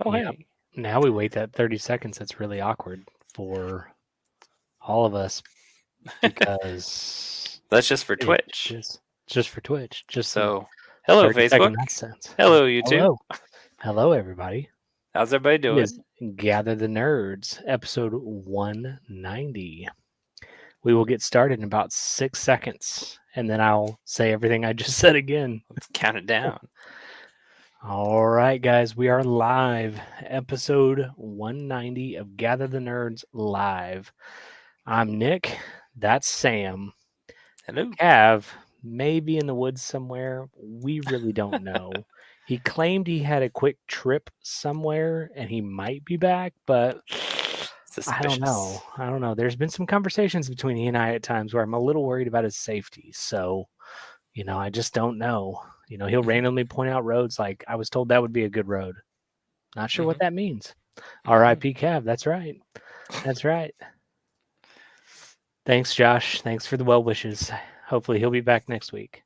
Oh, Yep. hey. Now we wait that 30 seconds. That's really awkward for all of us because That's just for it Twitch. just for Twitch. Just some So, hello, 30-second Facebook. nonsense. Hello, YouTube. Hello. Hello, everybody. How's everybody It doing? is Gather the Nerds, episode 190. We will get started in about 6 seconds, and then I'll say everything I just said again. Let's count it down. All right, guys, we are live. Episode 190 of Gather the Nerds Live. I'm Nick. That's Sam. Hello. Cav may be in the woods somewhere. We really don't know. He claimed he had a quick trip somewhere and he might be back, but I don't know. Suspicious. There's been some conversations between he and I at times where I'm a little worried about his safety. So, I just don't know. He'll randomly point out roads like I was told that would be a good road. Not sure what that means. R.I.P. Cav. That's right. That's right. Thanks, Josh. Thanks for the well wishes. Hopefully he'll be back next week.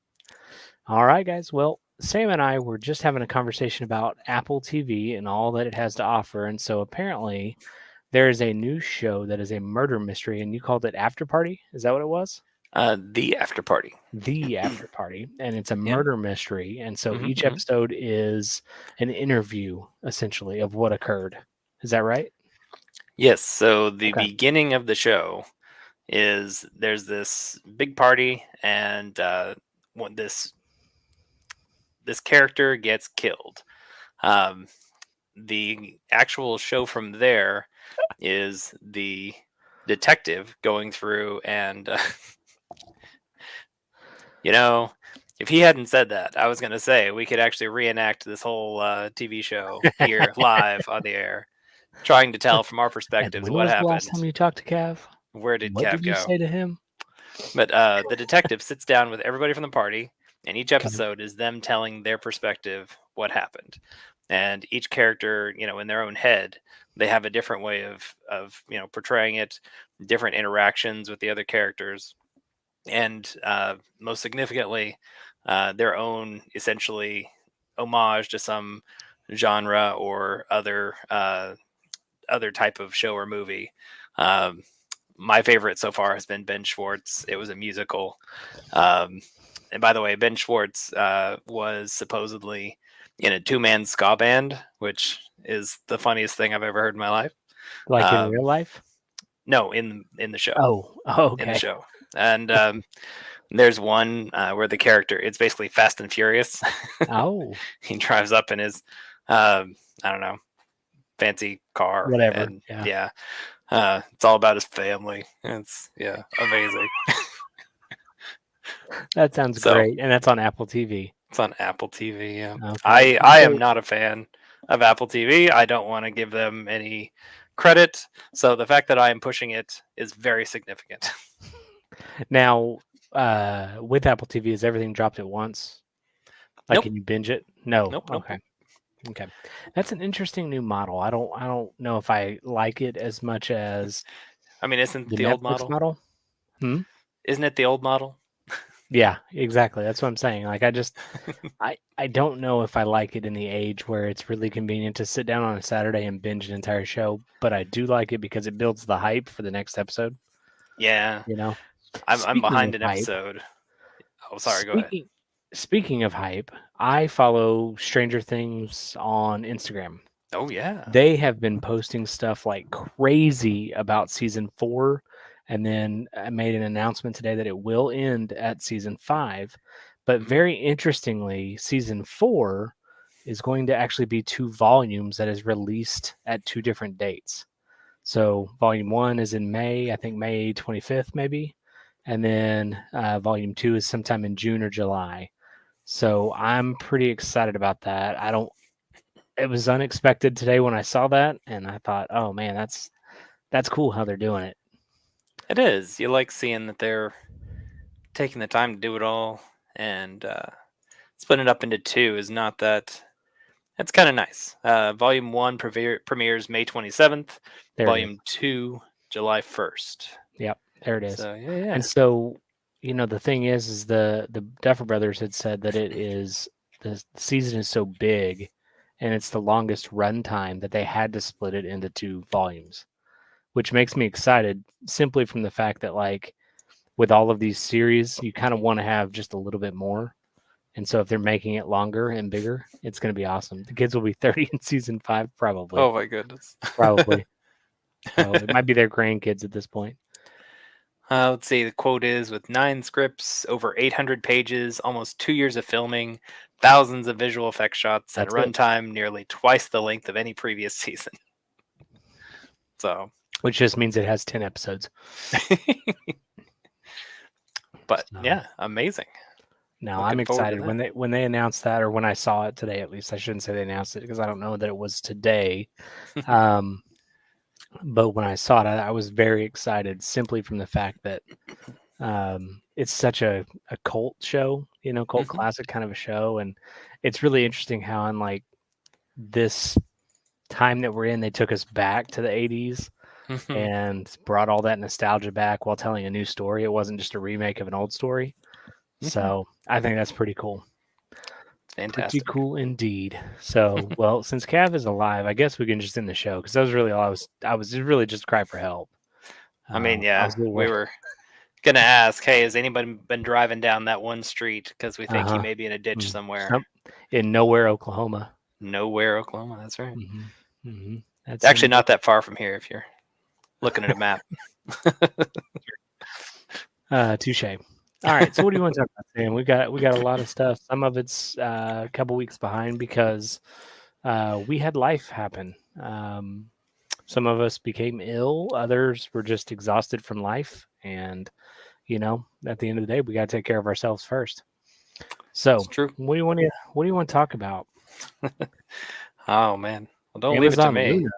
All right, guys. Well, Sam and I were just having a conversation about Apple TV and all that it has to offer. And so apparently there is a new show that is a murder mystery, and you called it After Party. Is that what it was? The After Party. The After Party. And it's a Yeah. murder mystery. And so each episode is an interview, essentially, of what occurred. Is that right? Yes. So the Okay. beginning of the show is there's this big party, and this character gets killed. The actual show from there is the detective going through and if he hadn't said that, I was going to say we could actually reenact this whole TV show here live on the air, trying to tell from our And perspectives when what was the last happened. time you talked to Cav? Where did What Cav did you go? say to him? But the detective sits down with everybody from the party, and each Okay. episode is them telling their perspective what happened. And each character, in their own head, they have a different way of portraying it, different interactions with the other characters, and most significantly, their own essentially homage to some genre or other type of show or movie. My favorite so far has been Ben Schwartz. It was a musical. And by the way, Ben Schwartz was supposedly in a two-man ska band, which is the funniest thing I've ever heard in my life. Like in real life? No, in the show. Oh, In the okay. show. And there's one where the character, it's basically Fast and Furious. Oh, He drives up in his, I don't know, fancy car. whatever. And Yeah. it's all about his family. It's amazing. That sounds So great. And that's on Apple TV. it's on Apple TV. Yeah. Okay. I am not a fan of Apple TV. I don't want to give them any credit. So the fact that I am pushing it is very significant. Now, with Apple TV, is everything dropped at once? Like, Nope. can you binge it? No. Nope. Okay. Okay. That's an interesting new model. I don't know if I like it as much as I mean, isn't the the old Netflix model? model. Isn't it the old model? Yeah, exactly. That's what I'm saying. Like, I don't know if I like it in the age where it's really convenient to sit down on a Saturday and binge an entire show, but I do like it because it builds the hype for the next episode. Yeah. You know, I'm speaking behind of an hype, episode. Oh, sorry. Go ahead. speaking of hype, I follow Stranger Things on Instagram. Oh yeah. They have been posting stuff like crazy about season 4, and then I made an announcement today that it will end at season 5. But very interestingly, season 4 is going to actually be 2 volumes that is released at 2 different dates. So volume 1 is in May, I think May 25th maybe, and then volume 2 is sometime in June or July. So I'm pretty excited about that. It was unexpected today when I saw that, and I thought, oh man, that's cool how they're doing it. It is. You like seeing that they're taking the time to do it all, and splitting it up into 2 is not that. That's kind of nice. Volume 1 premieres May 27th. There it is. Volume 2 July 1st. Yep, there it is. So yeah. And so, the thing is the Duffer Brothers had said that it is the season is so big and it's the longest run time that they had to split it into 2 volumes, which makes me excited simply from the fact that, like, with all of these series, you kind of want to have just a little bit more. And so if they're making it longer and bigger, it's going to be awesome. The kids will be 30 in season 5, probably. Oh my goodness. Probably. It might be their grandkids at this point. Let's see. The quote is, with 9 scripts, over 800 pages, almost 2 years of filming, thousands of visual effects shots, and That's it. runtime nearly twice the length of any previous season. So, Which just means it has 10 episodes. but So, yeah, amazing. no, Looking I'm forward to excited that. when they announced that, or when I saw it today. At least I shouldn't say they announced it because I don't know that it was today. But when I saw it, I was very excited simply from the fact that it's such a cult show, cult Mhm. classic kind of a show. And it's really interesting how in like this time that we're in, they took us back to the 80s Mhm. and brought all that nostalgia back while telling a new story. It wasn't just a remake of an old story. Mhm. So I think that's pretty cool. It's Pretty fantastic. cool indeed. So, well, since Cav is alive, I guess we can just end the show because that was really all I was really just a cry for help. I mean, I yeah, was a little we worried. were gonna ask, hey, has anybody been driving down that one street because we think he Uh-huh. may be in a ditch somewhere? Some, in nowhere, Oklahoma. Nowhere, Oklahoma. That's right. Hmm. Hmm. That's Actually, in not that far from here if you're looking at a map. touche. All right. So what do you want to talk about, Sam? We got a lot of stuff. Some of it's a couple weeks behind because we had life happen. Some of us became ill. Others were just exhausted from life. And at the end of the day, we got to take care of ourselves first. It's So true. what do you want to talk about? Oh man. Well, don't leave it to Amazon me. Luna.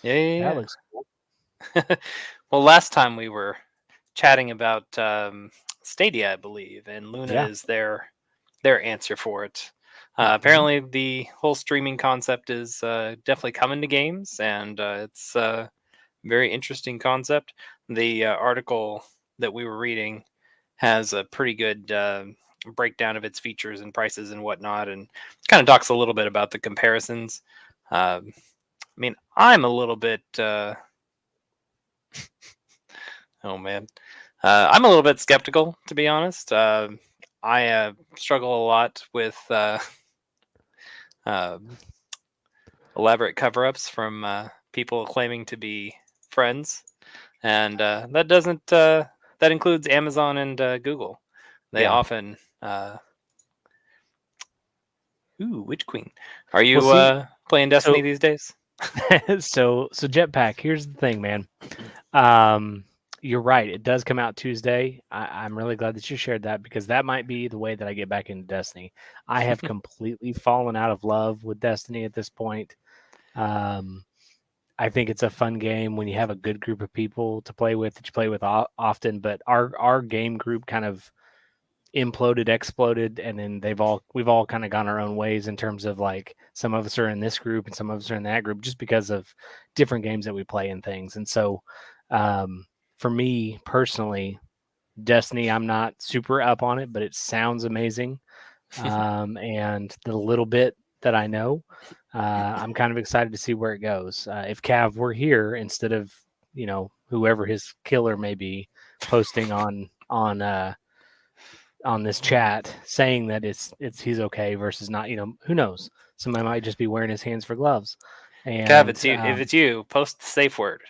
Yeah, yeah, That yeah. looks cool. Well, last time we were chatting about Stadia, I believe, and Luna Yeah. is their answer for it. Hmm. Apparently, the whole streaming concept is definitely coming to games, and it's a very interesting concept. The article that we were reading has a pretty good breakdown of its features and prices and whatnot, and kind of talks a little bit about the comparisons. I mean, I'm a little bit. Oh man, I'm a little bit skeptical, to be honest. I struggle a lot with um elaborate cover-ups from people claiming to be friends, and that doesn't. That includes Amazon and Google. They Yeah. often. Ooh, Witch Queen. Are Well, you see, playing Destiny so these days? so Jetpack. Here's the thing, man. Um, you're right. It does come out Tuesday. I'm really glad that you shared that because that might be the way that I get back into Destiny. I have completely fallen out of love with Destiny at this point. Um, I think it's a fun game when you have a good group of people to play with that you play with often. But our game group kind of imploded, exploded, and then we've all kind of gone our own ways in terms of like some of us are in this group and some of us are in that group just because of different games that we play and things. And so for me personally, Destiny, I'm not super up on it, but it sounds amazing. And the little bit that I know, I'm kind of excited to see where it goes. If Cav were here instead of whoever his killer may be posting on this chat saying that it's he's okay versus not, who knows? Somebody might just be wearing his hands for gloves. Cav, And if it's you, post the safe word.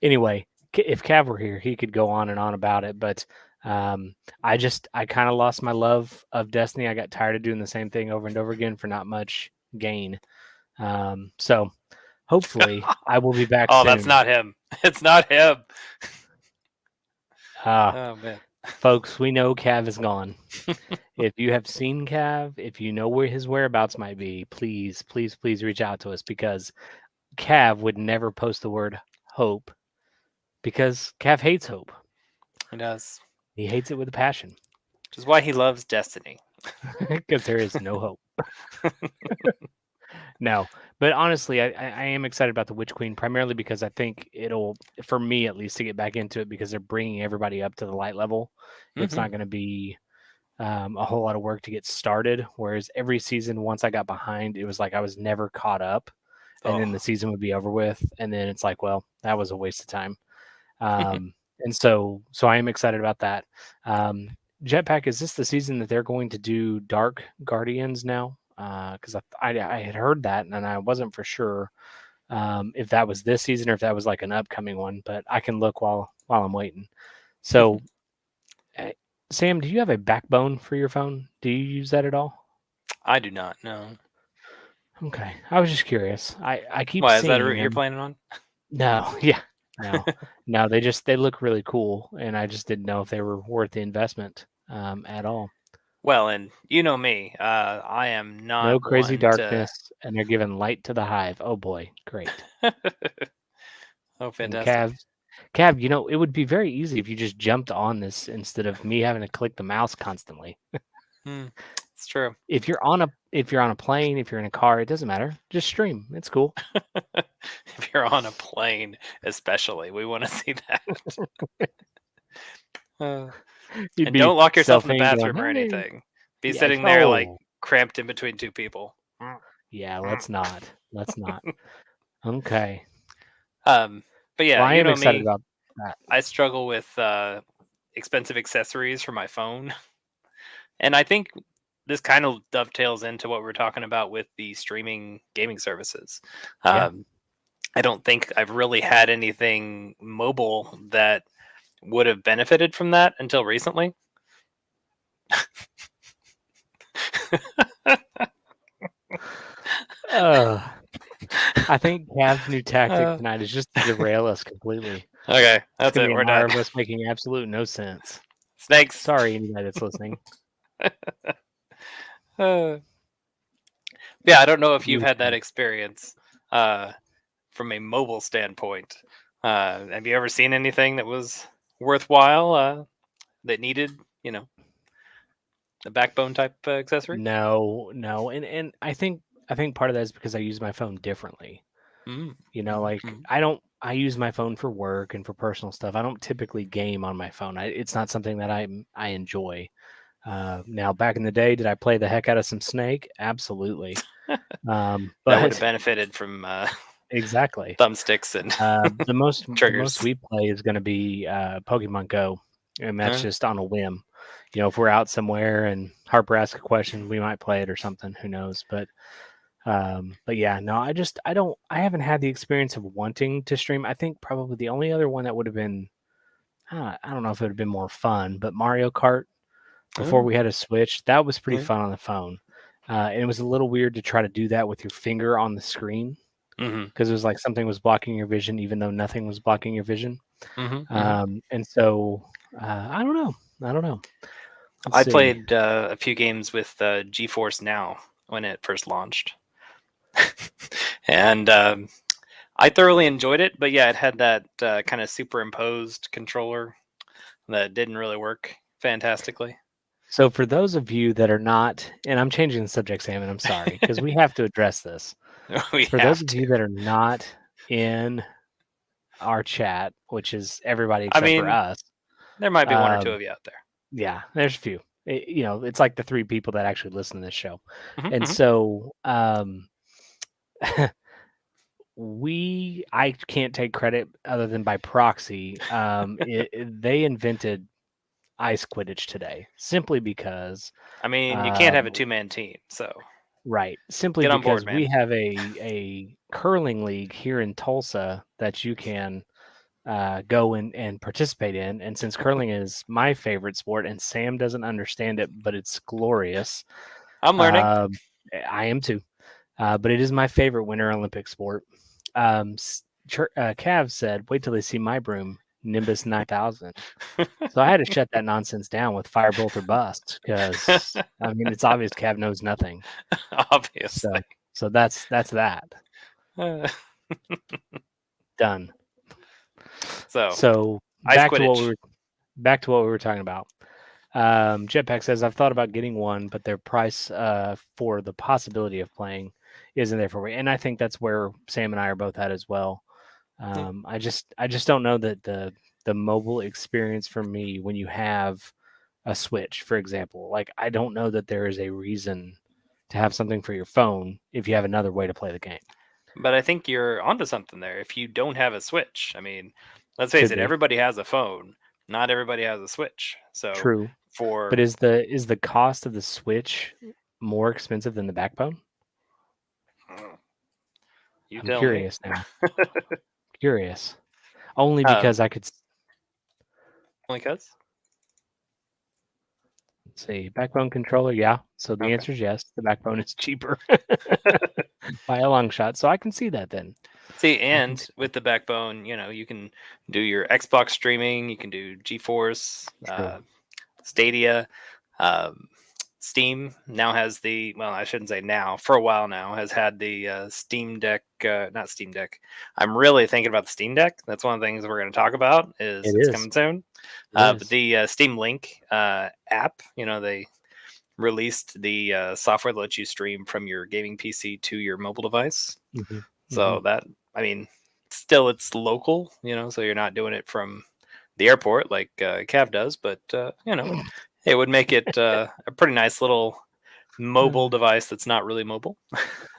anyway, if Cav were here, he could go on and on about it. But um, I kind of lost my love of Destiny. I got tired of doing the same thing over and over again for not much gain. So hopefully I will be back Oh, that's soon. not him. It's not him. Uh, Oh man. folks, we know Cav is gone. If you have seen Cav, if you know where his whereabouts might be, please, please, please reach out to us because Cav would never post the word hope because Cav hates hope. He does. He hates it with a passion Which is why he loves Destiny. because there is no hope. No, but honestly, I am excited about the Witch Queen primarily because I think it'll, for me at least, to get back into it because they're bringing everybody up to the light level. It's Hmm. not going to be a whole lot of work to get started. Whereas every season, once I got behind, it was like I was never caught up, and then the Oh, season would be over with, and then it's like, well, that was a waste of time. And so I am excited about that. Jetpack, is this the season that they're going to do Dark Guardians now? Because I had heard that and I wasn't for sure if that was this season or if that was like an upcoming one. But I can look while I'm waiting. So, uh, Sam, do you have a backbone for your phone? Do you use that at all? I do not know. Okay, I was just curious. I keep Why is that a seeing route you're them. planning on? No, yeah, no, no. They look really cool, and I just didn't know if they were worth the investment at all. Well, and you know me, I am No not crazy one to. darkness, and they're giving light to the hive. Oh boy, great. Oh, And fantastic. Cav, it would be very easy if you just jumped on this instead of me having to click the mouse constantly. Hmm, it's true. If you're on a plane, if you're in a car, it doesn't matter. Just stream. It's cool. If you're on a plane, especially, we want to see that. Uh, You'd and be don't lock yourself in the selfing going, bathroom or hey, anything. Be yeah, sitting there like oh, cramped in between two people. yeah. Let's not. Let's not. Okay. Um, but Well, yeah, I you am know excited me. about that. I struggle with expensive accessories for my phone, and I think this kind of dovetails into what we're talking about with the streaming gaming services. Yeah. Um, I don't think I've really had anything mobile that would have benefited from that until recently. Uh, I think Cav's new tactic Uh, tonight is just to derail us completely. okay, It's that's going to it. be an We're hour done. of us making absolute no sense. Snakes. Sorry, anybody that's listening. Uh, yeah, I don't know if you've You had that too. experience uh, from a mobile standpoint. Have you ever seen anything that was worthwhile that needed, you know, a backbone type accessory? No, no, and I think part of that is because I use my phone differently. Mm, Like mm, I use my phone for work and for personal stuff. I don't typically game on my phone. It's not something that I enjoy. Now, back in the day, did I play the heck out of some Snake? Absolutely. that would have But benefited from exactly. thumbsticks and The most triggers. we play is going to be Pokemon Go, and that's Huh? just on a whim. If we're out somewhere and Harper asks a question, we might play it or something. Who knows? But yeah, no, I haven't had the experience of wanting to stream. I think probably the only other one that would have been, I don't know if it would have been more fun, but Mario Kart before Oh, we had a Switch, that was pretty yeah. fun on the phone. And it was a little weird to try to do that with your finger on the screen Mm-hmm. because it was like something was blocking your vision, even though nothing was blocking your vision. Mm-hmm. Mm-hmm. And so I don't know. I don't know. Let's I see. played a few games with GeForce Now when it first launched, and I thoroughly enjoyed it. But yeah, it had that kind of superimposed controller that didn't really work fantastically. So for those of you that are not, and I'm changing the subject, Sam, and I'm sorry because we have to address this. We For those have of to. you that are not in our chat, which is everybody I except for mean, us, there might be one or two um, of you out there. yeah, there's a few. It's like the three people that actually listen to this show, and Mm-hmm, so I can't take credit other than by proxy. They invented ice Quidditch today simply because, I mean, you can't have a um, two-man team, so right, simply get on board, because we man. have a curling league here in Tulsa that you can go and participate in. And since curling is my favorite sport and Sam doesn't understand it, but it's glorious, I'm learning. um, I am too. But it is my favorite Winter Olympic sport. Cav said, "Wait till they see my broom, Nimbus 9000." So I had to shut that nonsense down with Firebolt or Bust because I mean it's obvious Cav knows nothing. Obviously. So that's that Uh, done. so, So ice Quidditch. back to what we were talking about. Jetpack says I've thought about getting one, but their price for the possibility of playing isn't there for me, and I think that's where Sam and I are both at as well. Yeah. I just don't know that the mobile experience for me when you have a Switch, for example. Like, I don't know that there is a reason to have something for your phone if you have another way to play the game. But I think you're onto something there. If you don't have a Switch, I mean, let's face Could it, be everybody has a phone. Not everybody has a Switch. So true, but for is the cost of the Switch more expensive than the backbone? you I'm tell me. curious now. Curious. Only um, because I could only cuz. see backbone controller. Yeah. So the Okay. answer is yes. The backbone is cheaper by a long shot. So I can see that then. See, I can and see that. with the backbone, you can do your Xbox streaming, you can do GeForce, True. Stadia. Um, Steam now has well, I shouldn't say now, for a while now, has had the Steam Deck, not Steam Deck. I'm really thinking about the Steam Deck. That's one of the things we're going to talk about, is It it's is. coming soon. It But is. the Steam Link app, they released the software that lets you stream from your gaming PC to your mobile device. Hmm. Hmm. So that, I mean, still it's local, so you're not doing it from the airport like Cav does, but it would make it a pretty nice little mobile device that's not really mobile.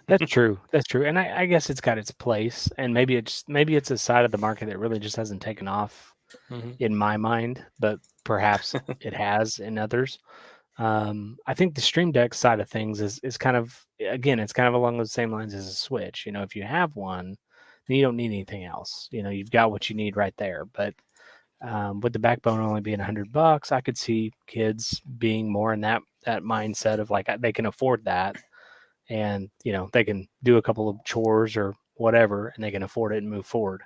That's true. That's true. And I guess it's got its place. And maybe it's a side of the market that really just hasn't taken off Hmm. in my mind, but perhaps it has in others. I think the Stream Deck side of things is kind of, again, it's kind of along the same lines as a Switch. If you have one, then you don't need anything else. You've got what you need right there. But with the backbone only being $100, I could see kids being more in that mindset of like they can afford that, and they can do a couple of chores or whatever, and they can afford it and move forward.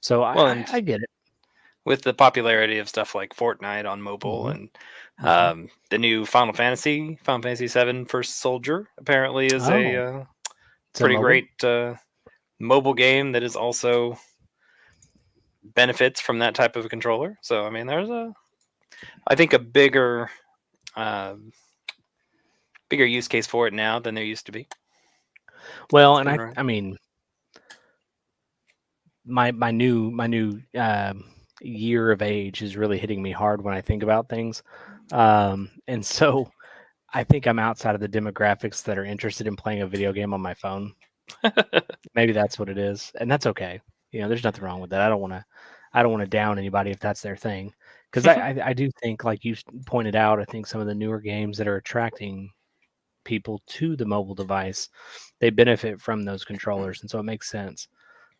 So I, Well, I, and I get it. with the popularity of stuff like Fortnite on mobile, Hmm. and Hmm. the new Final Fantasy VII First Soldier apparently is a Oh, it's a pretty mobile. great mobile game that is also benefits from that type of a controller. So I mean, there's I think a um, bigger use case for it now than there used to be. Well, It's and coming I around. I mean my new year of age is really hitting me hard when I think about things, and so I think I'm outside of the demographics that are interested in playing a video game on my phone. Maybe that's what it is, and that's okay. There's nothing wrong with that. I don't want to down anybody if that's their thing, because I do think, like you pointed out, I think some of the newer games that are attracting people to the mobile device, they benefit from those controllers, and so it makes sense.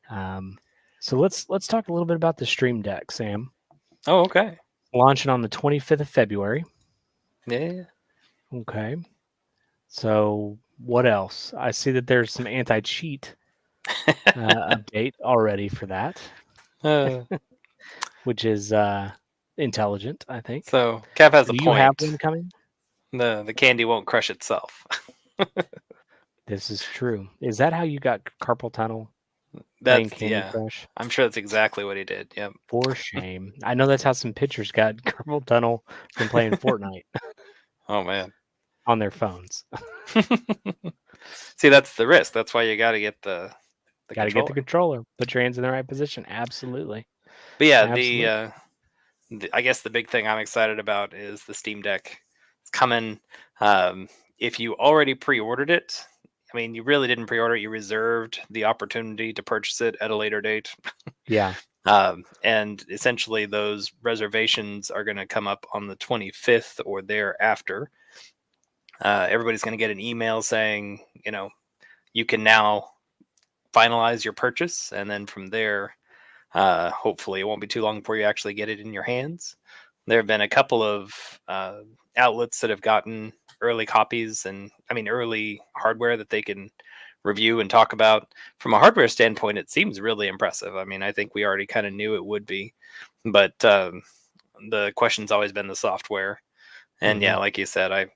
Um, so let's talk a little bit about the Stream Deck, Sam. Oh, okay. Launching on the 25th of February. Yeah. Okay. So what else? I see that there's some anti-cheat update already for that, uh, which is intelligent, I think. so Cap has So a do you have point. one coming? The candy won't crush itself. This is true. Is that how you got carpal tunnel playing That's Candy yeah. Crush? I'm sure that's exactly what he did. Yep. For shame. I know that's how some pitchers got carpal tunnel from playing Fortnite Oh man. on their phones. See, that's the risk. That's why you got to get the Got to get the controller. controller. Put your hands in the right position. Absolutely. But yeah, Absolutely. I guess the big thing I'm excited about is the Steam Deck. It's coming. Um, if you already pre-ordered it, I mean, you really didn't pre-order it. You reserved the opportunity to purchase it at a later date. Yeah. And essentially, those reservations are going to come up on the 25th or thereafter. Everybody's going to get an email saying, you can now finalize your purchase, and then from there, hopefully, it won't be too long before you actually get it in your hands. There have been a couple of outlets that have gotten early copies, and I mean early hardware that they can review and talk about. From a hardware standpoint, it seems really impressive. I mean, I think we already kind of knew it would be, but the question's always been the software. And Hmm. yeah, like you said, I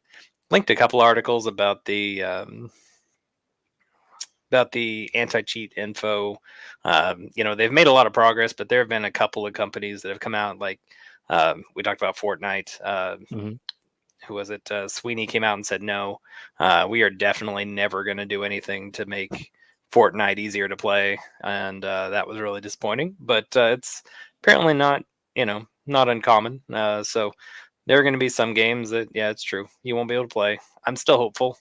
linked a couple articles about the anti-cheat info. They've made a lot of progress, but there have been a couple of companies that have come out. Like we talked about Fortnite. Hmm. Who was it? Sweeney came out and said, "No, we are definitely never going to do anything to make Fortnite easier to play," and that was really disappointing. But it's apparently not uncommon. So there are going to be some games that, yeah, it's true, you won't be able to play. I'm still hopeful.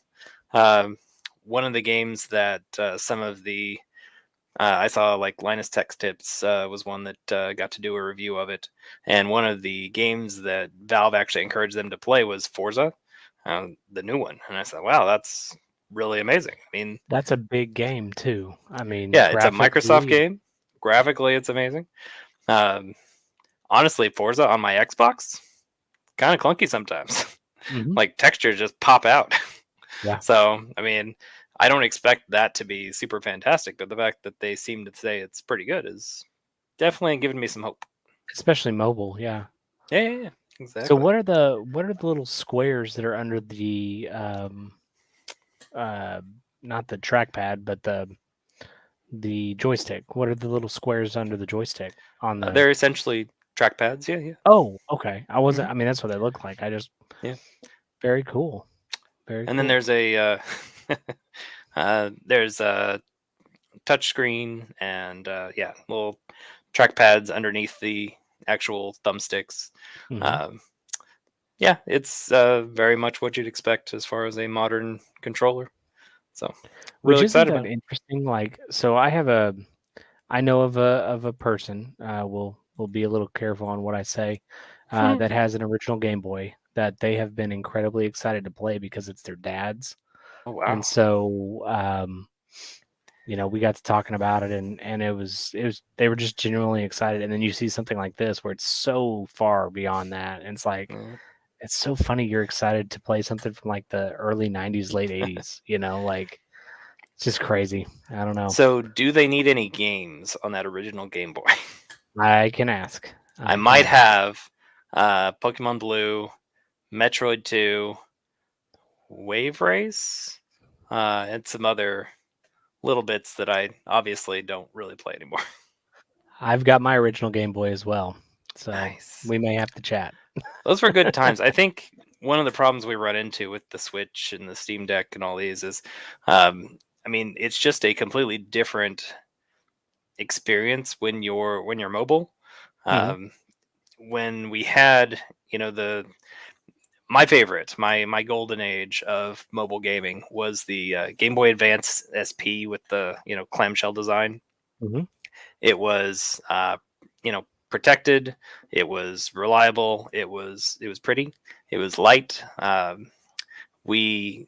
Um, One of the games that some of the I saw, like, Linus Tech Tips was one that got to do a review of it, and one of the games that Valve actually encouraged them to play was Forza, the new one. And I said, "Wow, that's really amazing." I mean, That's a big game too. I mean, yeah, it's a Microsoft graphically. game. Graphically, it's amazing. Um, Honestly, Forza on my Xbox, kind of clunky sometimes. Mhm. Like, textures just pop out. Yeah, So, I mean, I don't expect that to be super fantastic, but the fact that they seem to say it's pretty good is definitely giving me some hope. especially mobile. Yeah. Yeah, yeah, yeah, So exactly. what are the little squares that are under the uh not the trackpad, but the joystick? What are the little squares under the joystick on the? They're essentially trackpads. Yeah, yeah. Oh, okay. I wasn't. Hmm. I mean, that's what they look like. I just Yeah. very cool. Very And then cool. there's a there's a touch screen and yeah, little trackpads underneath the actual thumbsticks. Hmm. Um, yeah, it's very much what you'd expect as far as a modern controller. So Which really isn't excited that about it. interesting? Like, so I know of a person. Will be a little careful on what I say. That has an original Game Boy that they have been incredibly excited to play because it's their dad's. Oh And wow. so, we got to talking about it, and it was they were just genuinely excited. And then you see something like this where it's so far beyond that, and it's like Yeah. it's so funny you're excited to play something from like the early '90s, late '80s. Like it's just crazy. I don't know. So do they need any games on that original Game Boy? I can ask. I I can might ask. have Pokemon Blue, Metroid 2, Wave Race, and some other little bits that I obviously don't really play anymore. I've got my original Game Boy as well, so Nice. we may have to chat. Those were good times. I think one of the problems we run into with the Switch and the Steam Deck and all these is, I mean, it's just a completely different experience when you're mobile. Hmm. Um, when we had, the my favorite, my golden age of mobile gaming was the Game Boy Advance SP with the clamshell design. Hmm. It was protected. It was reliable. It was pretty. It was light. We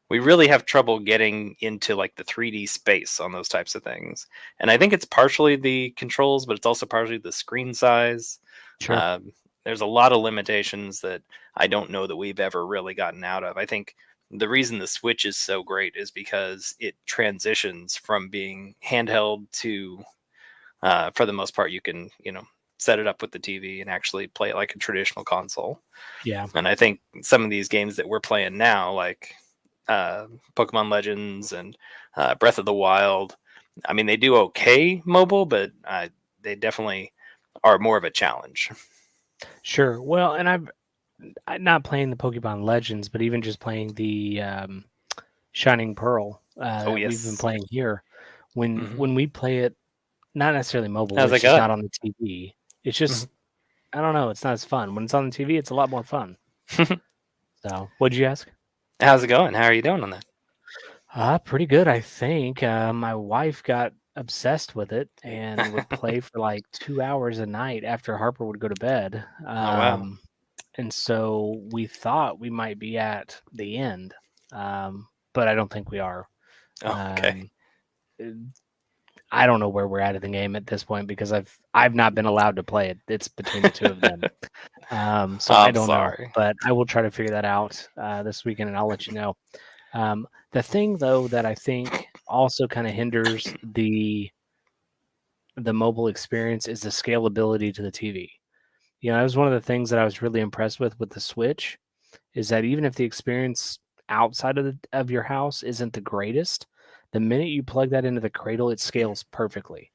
we really have trouble getting into like the 3D space on those types of things, and I think it's partially the controls, but it's also partially the screen size. Sure. Um, there's a lot of limitations that I don't know that we've ever really gotten out of. I think the reason the Switch is so great is because it transitions from being handheld to, for the most part, you can set it up with the TV and actually play it like a traditional console. Yeah. And I think some of these games that we're playing now, like uh, Pokemon Legends and Breath of the Wild, I mean, they do okay mobile, but they definitely are more of a challenge. Sure. Well, and I'm not playing the Pokemon Legends, but even just playing the Shining Pearl Oh that we've been yes. playing here. When Hmm. when we play it, not necessarily mobile, where How's it's that just going? not on the TV. It's just Hmm. I don't know. It's not as fun when it's on the TV. It's a lot more fun. So, what'd you ask? How's it going? How are you doing on that? Pretty good, I think. My wife got obsessed with it and would play for like 2 hours a night after Harper would go to bed. Oh wow. And so we thought we might be at the end, but I don't think we are. Oh, okay. Um, I don't know where we're at in the game at this point because I've not been allowed to play it. It's between the two of them. So I I'm don't know, sorry. but I will try to figure that out this weekend, and I'll let you know. The thing though that I think also kind of hinders the mobile experience is the scalability to the TV. That was one of the things that I was really impressed with the Switch is that even if the experience outside of your house isn't the greatest, the minute you plug that into the cradle, it scales perfectly.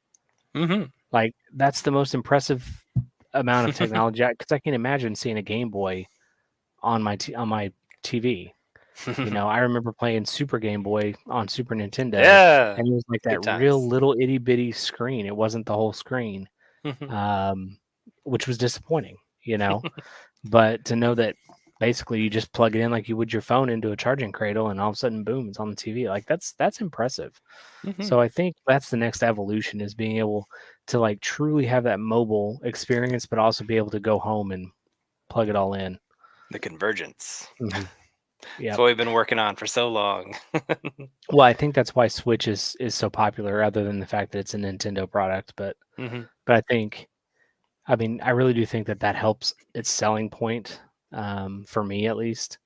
Hmm. Like that's the most impressive amount of technology because I can't imagine seeing a Game Boy on my TV. I remember playing Super Game Boy on Super Nintendo, Yeah, and it was like that good real times. little itty bitty screen. It wasn't the whole screen, Hmm. um, which was disappointing. you know. But to know that basically you just plug it in like you would your phone into a charging cradle, and all of a sudden, boom, it's on the TV. Like that's impressive. Hmm. So I think that's the next evolution, is being able to like truly have that mobile experience, but also be able to go home and plug it all in. The convergence. Hmm. It's Yeah. what we've been working on for so long. Well, I think that's why Switch is so popular, rather than the fact that it's a Nintendo product. Hmm. But I think, I mean, I really do think that that helps its selling point, for me at least.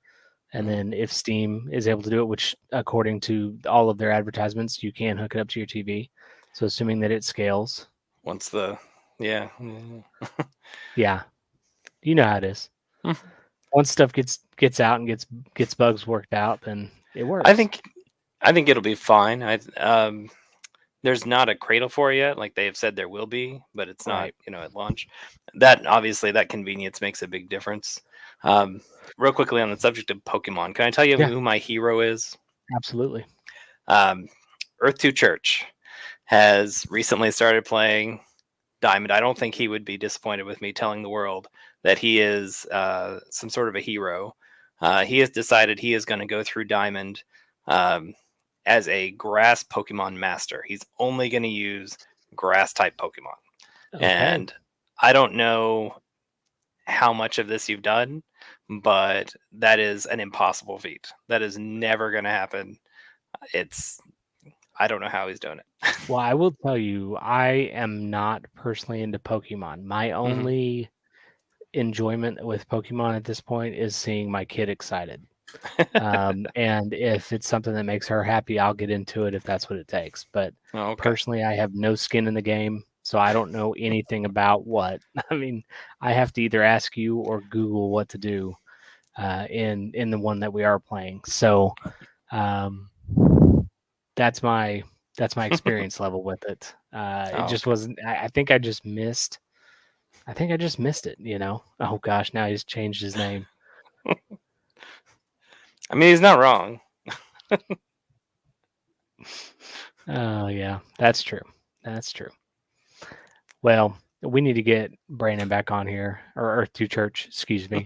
And Hmm. then if Steam is able to do it, which according to all of their advertisements, you can hook it up to your TV. So assuming that it scales, Once the yeah. Mhm. yeah, you know how it is. Once stuff gets out and gets bugs worked out, then it I works. think I think it'll be fine. There's not a cradle for it yet. Like they've said there will be, but it's not, Right. at launch. That obviously that convenience makes a big difference. Um, Real quickly on the subject of Pokemon, can I tell you Yeah, who my hero is? absolutely. Um, Earth 2 Church has recently started playing Diamond. I don't think he would be disappointed with me telling the world that he is some sort of a hero. He has decided he is going to go through Diamond um, as a grass Pokemon master. He's only going to use grass type Pokemon. Okay. And I don't know how much of this you've done, but that is an impossible feat. That is never going to happen. It's I don't know how he's doing it. Well, I will tell you, I am not personally into Pokemon. My Hmm. only enjoyment with Pokemon at this point is seeing my kid excited. And if it's something that makes her happy, I'll get into it if that's what it takes. But Oh, okay. personally, I have no skin in the game, so I don't know anything about what. I mean, I have to either ask you or Google what to do, in the one that we are playing. So um, that's my experience level with it. It Oh, just okay. wasn't. I think I just missed. I think I just missed it. Oh gosh, now he's changed his name. I mean, he's not wrong. Oh yeah, that's true. That's true. Well, we need to get Brandon back on here, or Earth Two Church, excuse me.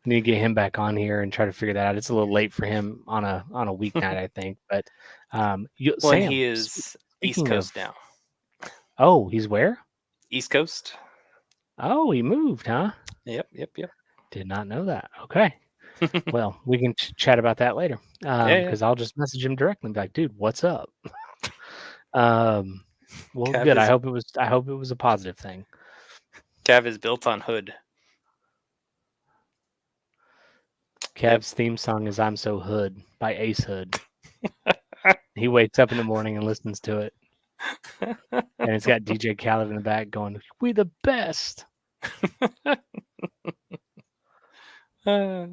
We need to get him back on here and try to figure that out. It's a little late for him on a weeknight, I think. But Well, and Sam, he is East speaking of, Coast now. oh, he's where? East Coast. Oh, he moved, huh? Yep, yep, yep. Did not know that. Okay. Well, we can chat about that later. Yeah, yeah. Because I'll just message him directly and be like, dude, what's up? Um, well, Cav good. is I hope it was a positive thing. Cav is built on Hood. Yep. Cav's theme song is "I'm So Hood" by Ace Hood. He wakes up in the morning and listens to it, and it's got DJ Khaled in the back going, "We the best." Uh,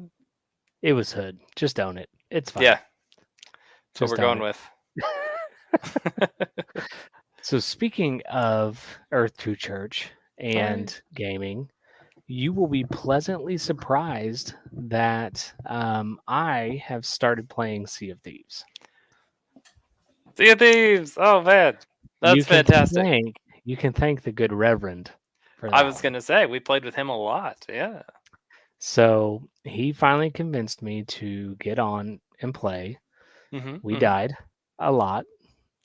It was Hood. Just own it. It's fine. yeah, that's what we're Just own going it. with. So speaking of Earth 2 Church All right. and gaming, you will be pleasantly surprised that I have started playing Sea of Thieves. See you, Thieves. Oh man, You that's can fantastic. thank you can thank the good Reverend for I that was one. gonna say we played with him a lot. Yeah. So he finally convinced me to get on and play. Mm-hmm. We Mm-hmm. died a lot.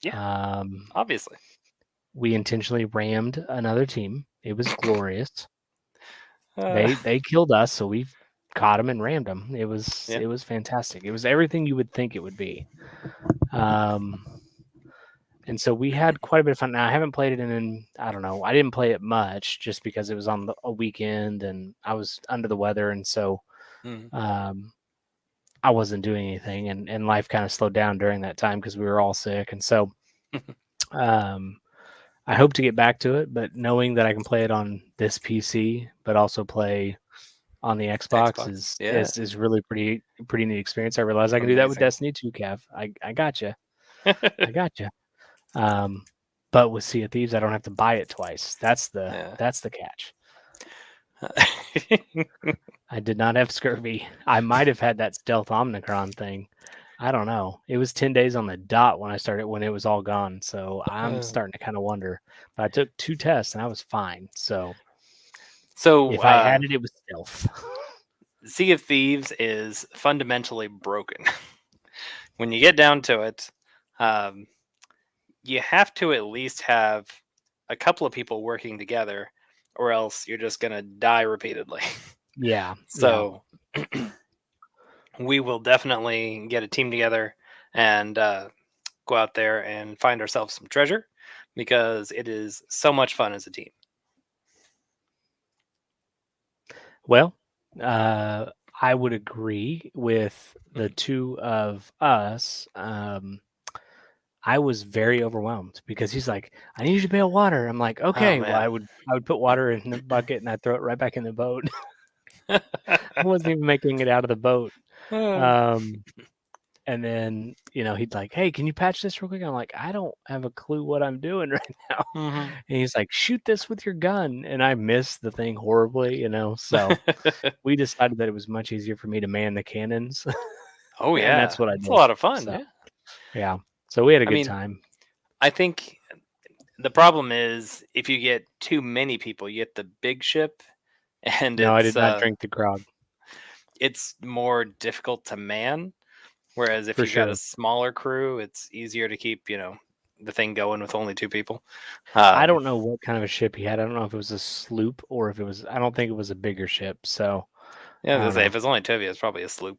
Yeah. Um, Obviously. we intentionally rammed another team. It was glorious. Uh, They killed us, so we caught them and rammed them. yeah. It was fantastic. It was everything you would think it would be. Um, and so we had quite a bit of fun. Now I haven't played it in, I don't know. I didn't play it much just because it was on a weekend and I was under the weather, and so Mm-hmm. um, I wasn't doing anything, and life kind of slowed down during that time because we were all sick, and so um, I hope to get back to it. But knowing that I can play it on this PC, but also play on the Xbox Xbox. Yeah. is really pretty neat experience. I realize I can do that with Amazing. Destiny 2, Cav. I got you. I got you. Um, but with Sea of Thieves, I don't have to buy it twice. Yeah. That's the catch. I did not have scurvy. I might have had that stealth Omnicron thing. I don't know. It was 10 days on the dot when I started, when it was all gone. So I'm Uh, starting to kind of wonder. But I took 2 tests and I was fine. So So, If I had it, it was stealth. Sea of Thieves is fundamentally broken. When you get down to it, um, you have to at least have a couple of people working together, or else you're just gonna die repeatedly. Yeah, yeah. So we will definitely get a team together and go out there and find ourselves some treasure because it is so much fun as a team. Well, I would agree with the Mhm. two of us. I was very overwhelmed because he's like, "I need you to bail water." I'm like, Oh "Okay." Well, man. I would put water in the bucket and I'd throw it right back in the boat. I wasn't even making it out of the boat. Um, and then he'd like, "Hey, can you patch this real quick?" I'm like, "I don't have a clue what I'm doing right now." Mhm. And he's like, "Shoot this with your gun," and I missed the thing horribly. So we decided that it was much easier for me to man the cannons, Oh and yeah, that's what I it's a did. lot of fun. So Yeah. yeah, so we had a I good mean, time. I think the problem is if you get too many people, you get the big ship, and No, I did not drink the grog it's more difficult to man. Whereas if for you've got a sure. smaller crew, it's easier to keep the thing going with only two people. I Um, don't know what kind of a ship he had. I don't know if it was a sloop or if it was. I don't think it was a bigger ship. So yeah, I I was don't gonna say know. if it's only two of you, it's probably a sloop.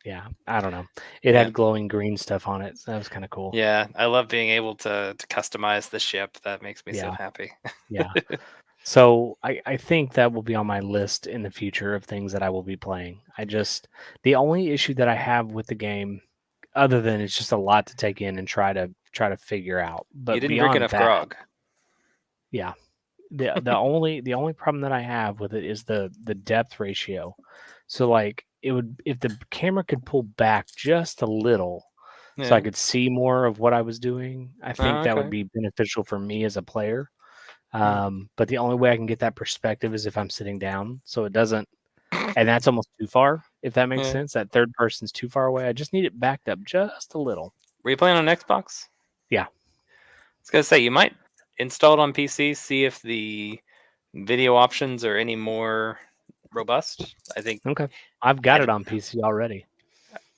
Yeah, I don't know. It Yeah, had glowing green stuff on it. So that was kind of cool. yeah, I love being able to customize the ship. That makes me so Yeah, happy. yeah. So I think that will be on my list in the future of things that I will be playing. The only issue that I have with the game, other than it's just a lot to take in and try to figure out, You but didn't drink beyond enough that, grog. yeah, the only problem that I have with it is the depth ratio. So like it would if the camera could pull back just a little so I Yeah. could see more of what I was doing, I think Oh, that would okay. be beneficial for me as a player. Hmm. But the only way I can get that perspective is if I'm sitting down. So it doesn't, and that's almost too far, if that makes Yeah. sense. That third person's too far away. I just need it backed up just a little. Were you playing on Xbox? Yeah. I was gonna say you might install it on PC, see if the video options are any more robust. I think, Okay. I've got it and on PC already.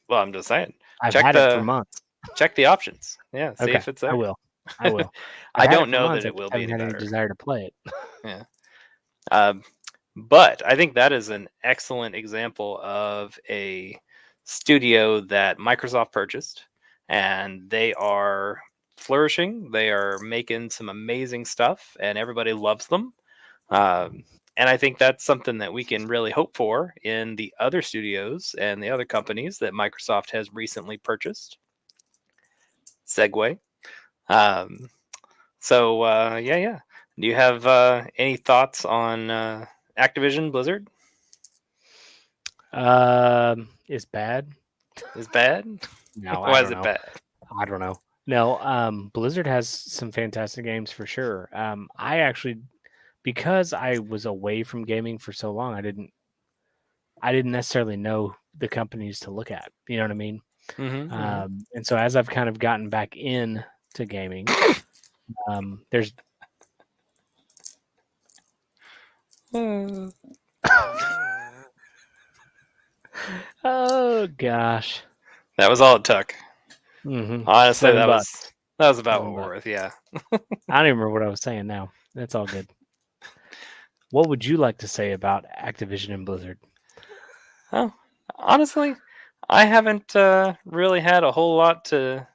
well, I'm just saying, I've check had it for the months. check the options. Yeah, see Okay. if it's I there. will. I will. I've I had it don't for know months. that I it just will be haven't any had any better. desire to play it. Yeah. Um, but I think that is an excellent example of a studio that Microsoft purchased, and they are flourishing. They are making some amazing stuff, and everybody loves them. Um, and I think that's something that we can really hope for in the other studios and the other companies that Microsoft has recently purchased. Segue. Um, yeah, yeah. Do you have any thoughts on Activision Blizzard? It's bad. Is bad? No, I Why is don't it know. bad? I don't know. No, Blizzard has some fantastic games for sure. I actually, because I was away from gaming for so long, I didn't necessarily know the companies to look at. You know what I mean? Mm-hmm, And so as I've kind of gotten back in to gaming, there's mm-hmm. oh gosh, That was all it took. Honestly, $7, that was about what we're $7. worth. Yeah. I don't even remember what I was saying now. That's all good. What would you like to say about Activision and Blizzard? Oh, honestly, I haven't really had a whole lot to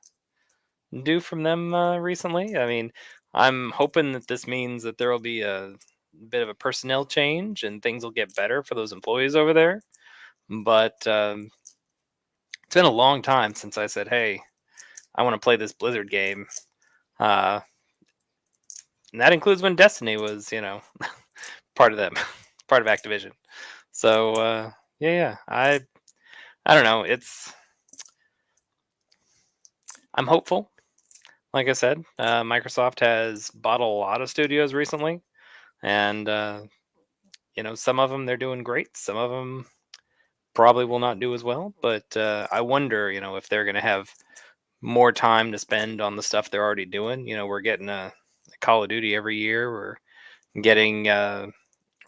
do from them recently. I mean, I'm hoping that this means that there will be a bit of a personnel change and things will get better for those employees over there. But it's been a long time since I said, "Hey, I want to play this Blizzard game." Uh, and that includes when Destiny was, part of them, part of Activision. So yeah, yeah. I don't know. I'm hopeful. Like I said, Microsoft has bought a lot of studios recently, and some of them they're doing great. Some of them probably will not do as well. But I wonder, if they're going to have more time to spend on the stuff they're already doing. We're getting a Call of Duty every year. We're getting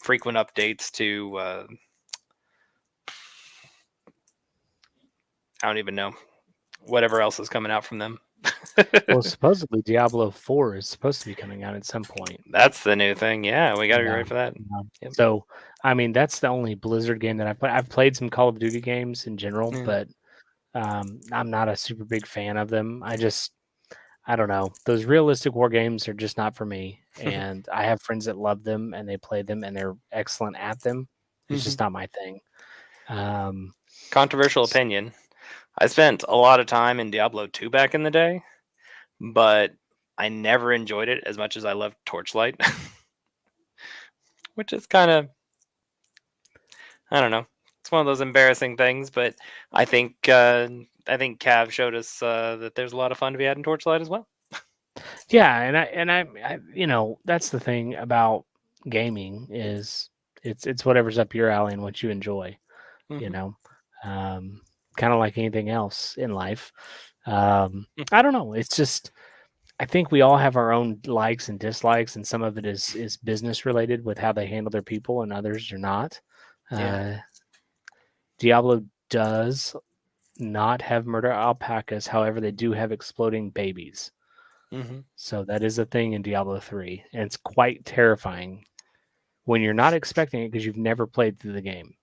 frequent updates to I don't even know whatever else is coming out from them. Well, supposedly Diablo 4 is supposed to be coming out at some point. That's the new thing. Yeah, we got to be Yeah. ready for that. Yep. So, I mean, that's the only Blizzard game that I've played. I've played some Call of Duty games in general, Yeah. but I'm not a super big fan of them. I don't know. Those realistic war games are just not for me. And I have friends that love them and they play them and they're excellent at them. It's just not my thing. Controversial opinion. I spent a lot of time in Diablo 2 back in the day, but I never enjoyed it as much as I loved Torchlight, which is kind of, I don't know. It's one of those embarrassing things, but I think Cav showed us that there's a lot of fun to be had in Torchlight as well. Yeah, I that's the thing about gaming is it's whatever's up your alley and what you enjoy, you know. Kind of like anything else in life. I don't know. It's just I think we all have our own likes and dislikes, and some of it is business related with how they handle their people, and others are not. Yeah. Diablo does not have murder alpacas, however, they do have exploding babies. So that is a thing in Diablo 3, and it's quite terrifying when you're not expecting it because you've never played through the game.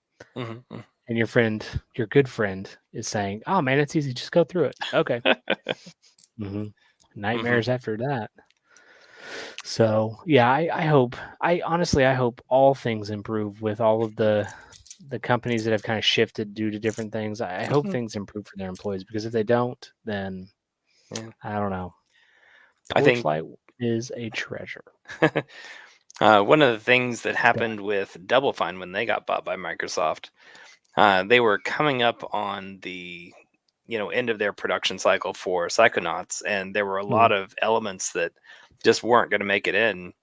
And your good friend, is saying, "Oh man, it's easy. Just go through it." Okay. Nightmares after that. So yeah, I honestly hope all things improve with all of the companies that have kind of shifted due to different things. I hope things improve for their employees because if they don't, then I don't know. I think Torchlight is a treasure. one of the things that happened with Double Fine when they got bought by Microsoft, they were coming up on the end of their production cycle for Psychonauts, and there were a lot of elements that just weren't going to make it in.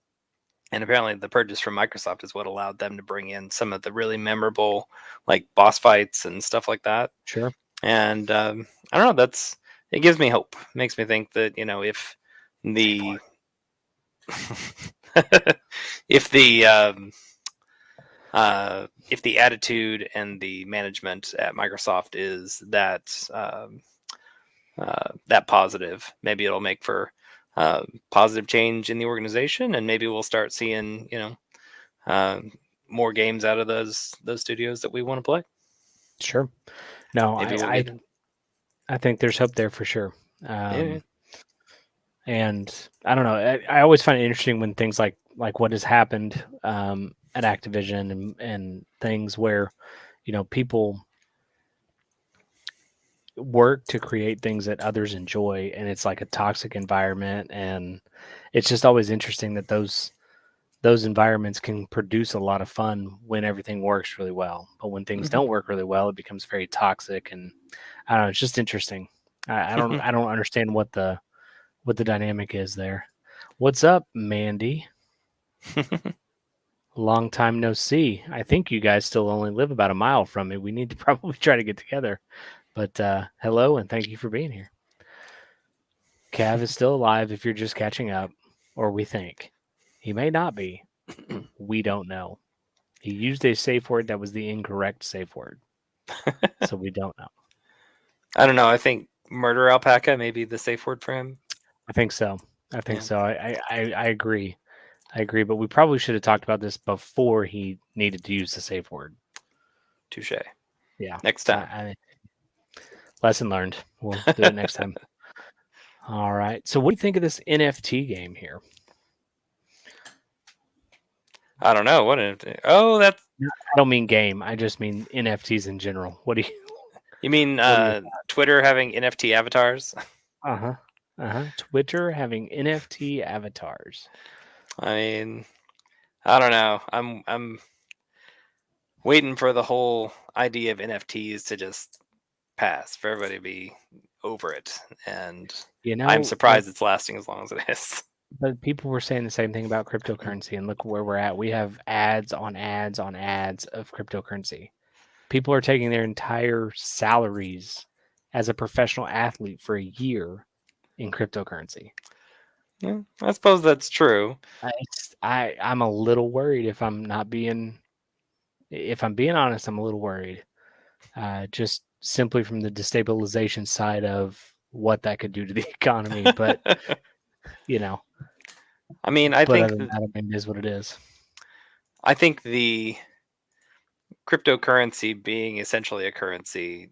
And apparently, the purchase from Microsoft is what allowed them to bring in some of the really memorable, like boss fights and stuff like that. Sure. And I don't know. It gives me hope. Makes me think that if the if the attitude and the management at Microsoft is that positive, maybe it'll make for positive change in the organization, and maybe we'll start seeing more games out of those studios that we want to play. Sure. No, Maybe we'll I think there's hope there for sure. Yeah. And I don't know. I always find it interesting when things like what has happened at Activision and things where people work to create things that others enjoy, and it's like a toxic environment, and it's just always interesting that those environments can produce a lot of fun when everything works really well, but when things don't work really well, it becomes very toxic. And I don't know, it's just interesting. I don't understand what the dynamic is there. What's up, Mandy? Long time no see. I think you guys still only live about a mile from me. We need to probably try to get together. But hello, and thank you for being here. Cav is still alive if you're just catching up, or we think. He may not be. We don't know. He used a safe word that was the incorrect safe word. So we don't know. I don't know. I think murder alpaca may be the safe word for him. I think so. So. I agree. But we probably should have talked about this before he needed to use the safe word. Touche. Yeah. Next time. Lesson learned. We'll do it next time. All right. So what do you think of this NFT game here? I don't know. What NFT? Oh, that's... I don't mean game. I just mean NFTs in general. What do you... You mean Twitter having NFT avatars? Twitter having NFT avatars. I mean, I don't know. I'm waiting for the whole idea of NFTs to just pass, for everybody to be over it. And I'm surprised it's lasting as long as it is. But people were saying the same thing about cryptocurrency, and look where we're at. We have ads on ads on ads of cryptocurrency. People are taking their entire salaries as a professional athlete for a year in cryptocurrency. Yeah, I suppose that's true. I'm a little worried if I'm being honest, I'm a little worried. Just simply from the destabilization side of what that could do to the economy. But you know, I mean, but other than that, I mean, it is what it is. I think the cryptocurrency being essentially a currency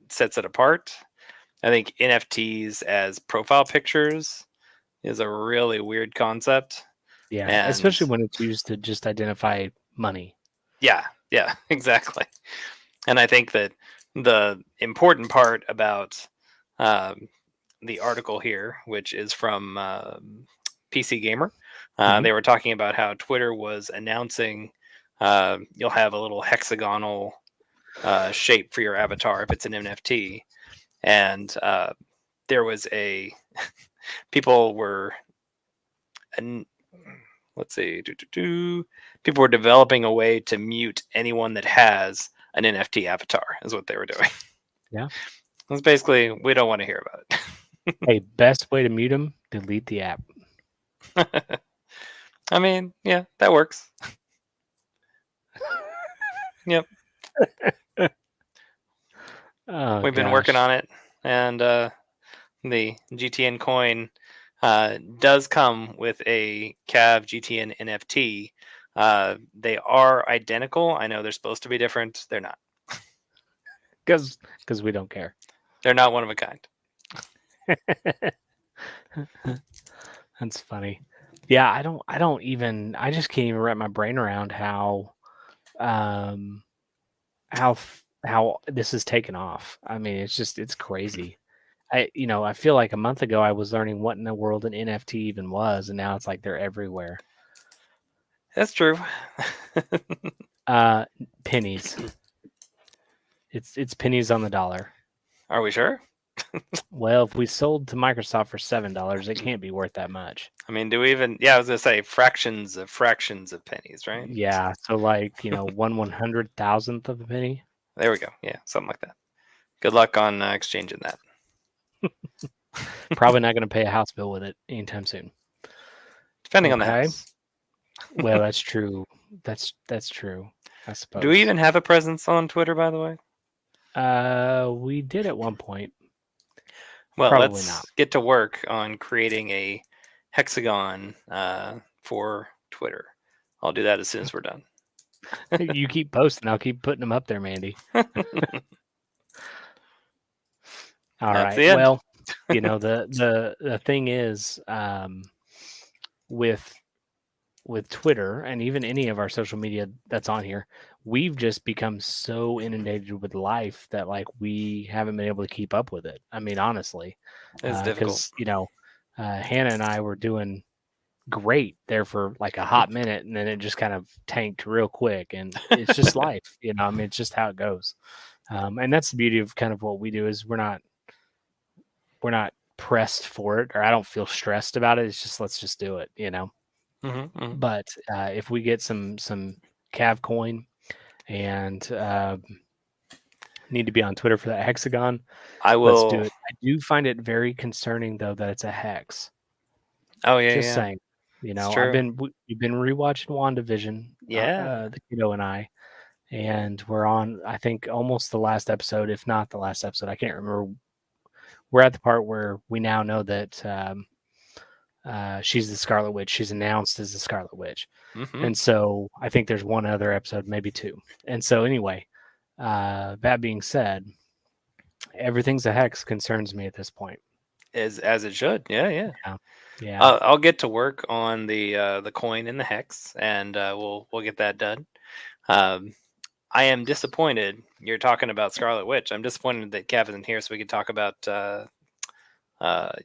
sets it apart. I think NFTs as profile pictures is a really weird concept. Yeah, And especially when it's used to just identify money. yeah, exactly. And I think that the important part about um, the article here, which is from PC Gamer, Mhm. they were talking about how Twitter was announcing you'll have a little hexagonal shape for your avatar if it's an NFT. And there was a people were and let's see, people were developing a way to mute anyone that has an NFT avatar. Is what they were doing. Yeah. It's basically we don't want to hear about Hey, best way to mute them: delete the app. it. I mean, yeah, that works. Yep, Oh we've been working gosh. on it, and the GTN coin does come with a Cav GTN NFT. They are identical. I know they're supposed to be different. They're not. Because we don't care. They're not one of a kind. That's funny. Yeah, I just can't even wrap my brain around um how this is taken off. I mean, it's crazy. I feel like a month ago I was learning what in the world an NFT even was, and now it's like they're everywhere. That's true. Pennies. It's pennies on the dollar. Are we sure? Well, if we sold to Microsoft for $7, it can't be worth that much. I mean, do we even? Yeah, I was gonna say fractions of pennies, right? Yeah, so like, 1/100,000th of a penny. There we go. Yeah, something like that. Good luck on exchanging that. Probably not going to pay a house bill with it anytime soon. Depending on the Okay. house. Well, that's true. That's true, I Do we suppose. even have a presence on Twitter, by the way? We did at one point. Well, Probably not. let's get to work on creating a hexagon for Twitter. I'll do that as soon as we're done. You keep posting, I'll keep putting them up there, Mandy. All That's right. the end. Well, the thing is, with Twitter and even any of our social media that's on here, we've just become so inundated with life that like we haven't been able to keep up with it. I mean, honestly, It's difficult. because Hannah and I were doing great there for like a hot minute, and then it just kind of tanked real quick, and it's just life. I mean, it's just how it goes. And that's the beauty of kind of what we do is we're not pressed for it, or I don't feel stressed about it. It's just let's just do it. But if we get some Cav coin and need to be on Twitter for that hexagon, I let's do will. it. I do find it very concerning though that it's a hex. Oh yeah, Just yeah. saying. It's true. We've been rewatching WandaVision, Yeah. the kiddo and I, and we're on I think almost the last episode, if not the last episode. I can't remember. We're at the part where we now know that she's the Scarlet Witch. She's announced as the Scarlet Witch. Mm-hmm. And so I think there's one other episode, maybe two. And so anyway, that being said, everything's a hex concerns me at this point. As it should. Yeah, yeah. Yeah. Yeah. I'll get to work on the coin and the hex, and we'll get that done. Um, I am disappointed. You're talking about Scarlet Witch. I'm disappointed that Kev isn't here so we could talk about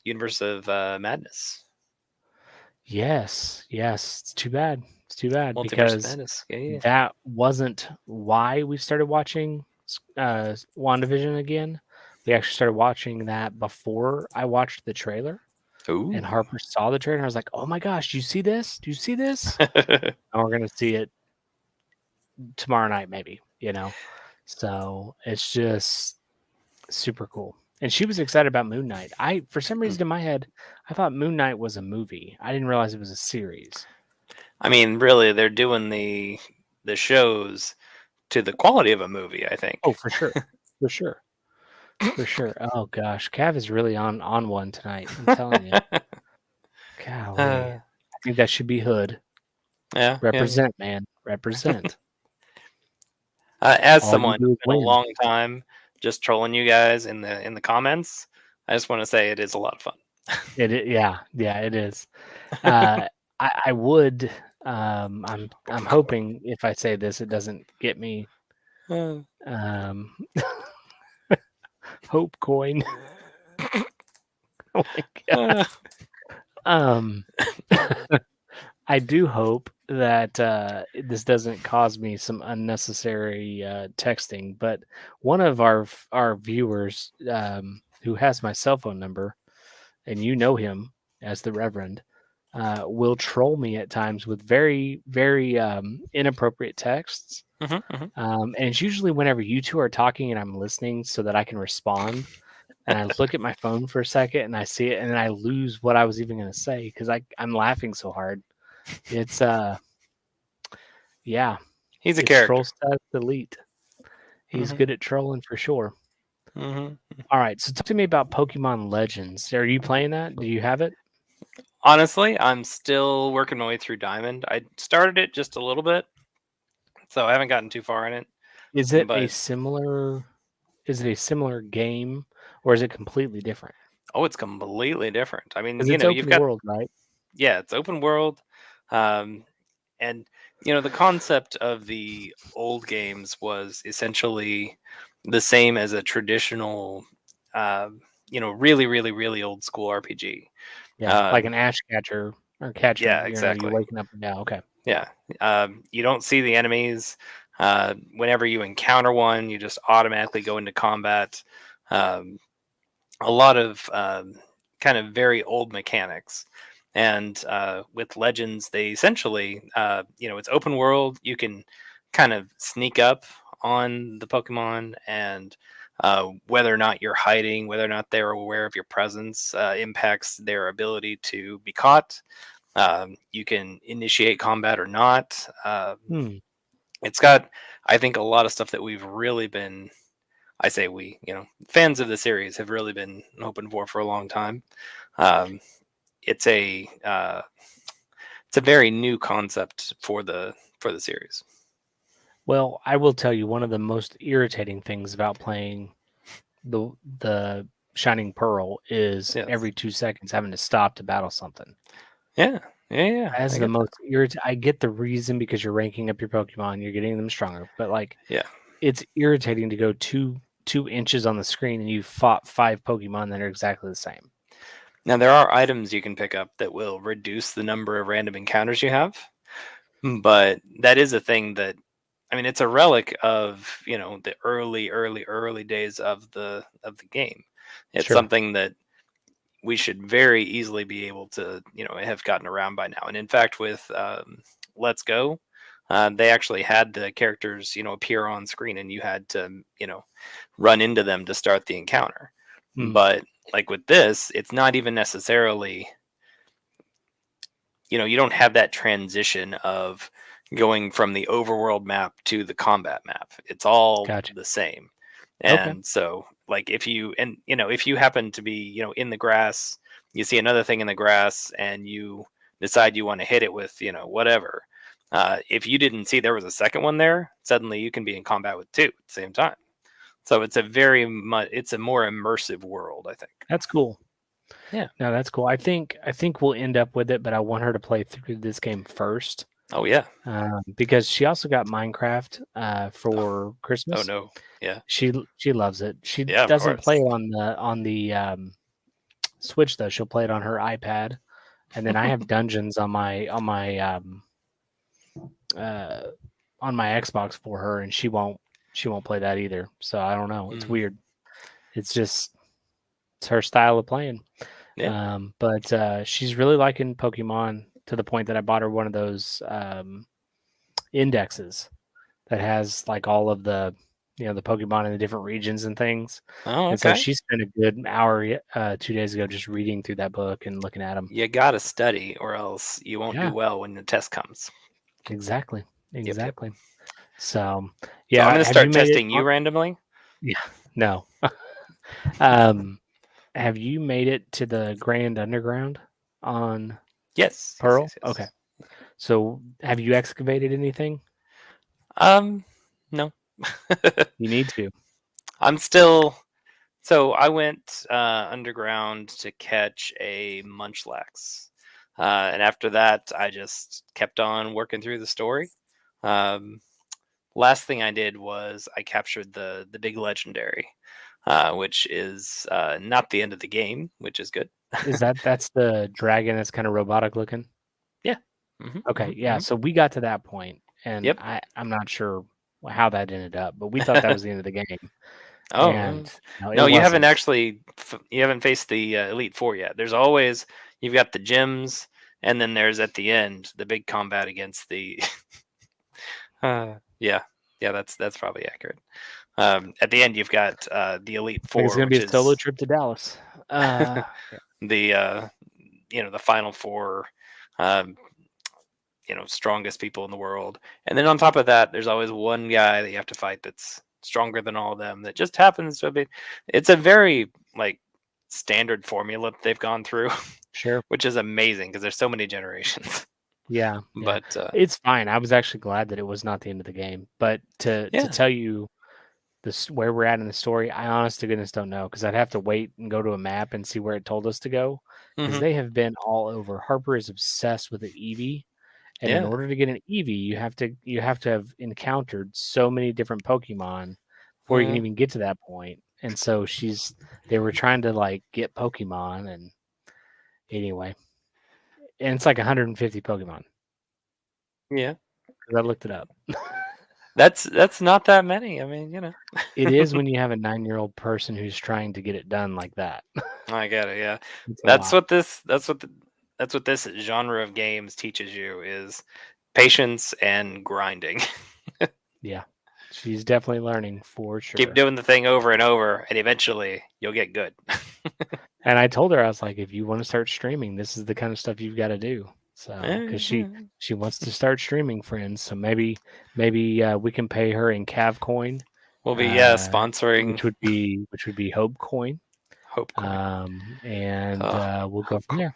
Universe of Madness, Yes. Yes. It's too bad. It's too bad Multiverse of because Madness. Yeah, yeah. that wasn't why we started watching WandaVision again. We actually started watching that before I watched the trailer. And Ooh. Harper saw the trailer. And I was like, "Oh my gosh, do you see this? Do you see this?" And we're gonna see it tomorrow night, maybe. So it's just super cool. And she was excited about Moon Knight. For some reason in my head, I thought Moon Knight was a movie. I didn't realize it was a series. I mean, really, they're doing the shows to the quality of a movie, I Oh, think. for sure. For sure. For sure. Oh gosh, Cav is really on one tonight. I'm telling you. Golly. Uh, I think that should be Hood. yeah, yeah. Represent, man. Represent. As All you someone do is who's been a win. long time just trolling you guys in the comments, I just want to say it is a lot of fun. Yeah, it is. I would. I'm hoping if I say this, it doesn't get me. Um, Hope coin. Oh my god. Um, I do hope that this doesn't cause me some unnecessary texting. But one of our viewers who has my cell phone number, and you know him as the Reverend, will troll me at times with very, very inappropriate texts. And it's usually whenever you two are talking and I'm listening so that I can respond. And I look at my phone for a second and I see it and then I lose what I was even going to say because I'm laughing so hard. It's yeah, He's a it's troll character. status elite. He's good at trolling for sure. Mm-hmm. All right, so talk to me about Pokemon Legends. Are you playing that? Do you have it? Honestly, I'm still working my way through Diamond. I started it just a little bit, so I haven't gotten too far in it. Is it a But similar? Is it a similar game, or is it completely different? oh, it's completely different. I mean, Because it's you've open got, world, right? yeah, it's open world, um, and the concept of the old games was essentially the same as a traditional, really, really, really old school RPG. Yeah, like Um, an Ash Catcher or Catcher. yeah, You exactly. waking up. Yeah, okay. Yeah. You don't see the enemies. Whenever you encounter one, you just automatically go into combat. Um, a lot of kind of very old mechanics. And with Legends, they essentially, it's open world. You can kind of sneak up on the Pokemon, and whether or not you're hiding, whether or not they're aware of your presence, impacts their ability to be caught. You can initiate combat or not. Hmm. It's got, I think, a lot of stuff that we've really been. I say we, fans of the series have really been hoping for a long time. Um, it's a it's a very new concept for the series. Well, I will tell you one of the most irritating things about playing the the Shining Pearl is Yes. every 2 seconds having to stop to battle something. Yeah. Yeah. Yeah. As I the get that. most I get the reason because you're ranking up your Pokemon, you're getting them stronger, but like Yeah. it's irritating to go 2 inches on the screen and you fought 5 Pokemon that are exactly the same. Now there are items you can pick up that will reduce the number of random encounters you have, but that is a thing that, I mean, it's a relic of the early days of the game. It's Sure. something that we should very easily be able to have gotten around by now. And in fact, with Let's Go, they actually had the characters appear on screen, and you had to run into them to start the encounter. Hmm. But like with this, it's not even necessarily you don't have that transition of going from the overworld map to the combat map. It's all Gotcha. the same. Okay. And so like if you happen to be in the grass, you see another thing in the grass and you decide you want to hit it with whatever, if you didn't see there was a second one there, suddenly you can be in combat with two at the same time. So it's a more immersive world, I think. That's cool. Yeah. No, that's cool. I think we'll end up with it, but I want her to play through this game first. Oh yeah. Because she also got Minecraft for Oh Christmas. no. Yeah. She loves it. She Yeah, of doesn't play course. it on the Switch though. She'll play it on her iPad, and then I have dungeons uh, on my Xbox for her, and she won't play that either. So I don't know. It's Mm, weird. It's her style of playing. yeah. But she's really liking Pokemon to the point that I bought her one of those indexes that has like all of the the Pokemon in the different regions and things. Oh, And so okay. she spent a good hour 2 days ago just reading through that book and looking at them. You gotta study, or else you won't do Yeah, well when the test comes. exactly, Yep, yep. exactly. So, So I'm yeah, gonna have you start made it testing on? you randomly. Yeah, no. um, have you made it to the Grand Underground on Yes, yes, Pearl? yes, Okay. yes. So, have you excavated anything? Um, no. You need to. I'm still. So I went underground to catch a munchlax, and after that, I just kept on working through the story. Um, last thing I did was I captured the big legendary, which is not the end of the game, which is good. That's the dragon that's kind of robotic looking? Yeah. Hmm, Okay, hmm, yeah, hmm. so we got to that point, and Yep. I'm not sure how that ended up, but we thought that was the end of the game, Oh and, it no, you haven't wasn't. actually. You haven't faced the Elite Four yet. There's always you've got the gyms, and then there's at the end the big combat against the. Yeah, yeah, that's probably accurate. At the end, you've got the Elite Like, it's Four, gonna be which a solo is trip to Dallas. Yeah. the the final four, um, strongest people in the world. And then on top of that, there's always one guy that you have to fight that's stronger than all of them. That just happens to be. It's a very like standard formula that they've gone through, Sure. which is amazing because there's so many generations. Yeah, yeah. But It's fine, I was actually glad that it was not the end of the game, but to yeah. tell you this where we're at in the story, I honest to goodness don't know because 'cause I'd have to wait and go to a map and see where it told us to go because Hmm. they have been all over. Harper is obsessed with the Eevee, and in Yeah. order to get an Eevee, you have to have encountered so many different Pokemon before you can Uh, even get to that point. And so they were trying to like get Pokemon, and anyway, and it's like 150 Pokemon yeah. because I looked it up. That's not that many. I mean, It is when you have a 9-year-old person who's trying to get it done like that. I get it. Yeah, It's a that's lot. what this. That's what this genre of games teaches you is patience and grinding. Yeah. She's definitely learning for Keep sure. doing the thing over and over, and eventually you'll get good. And I told her, I was like, if you want to start streaming, this is the kind of stuff you've got to do. So, because she wants to start streaming, friends. So maybe we can pay her in Cav coin, We'll be uh, sponsoring which would be Hope coin, Hope Coin. and Oh, we'll go Hope from Coin. there.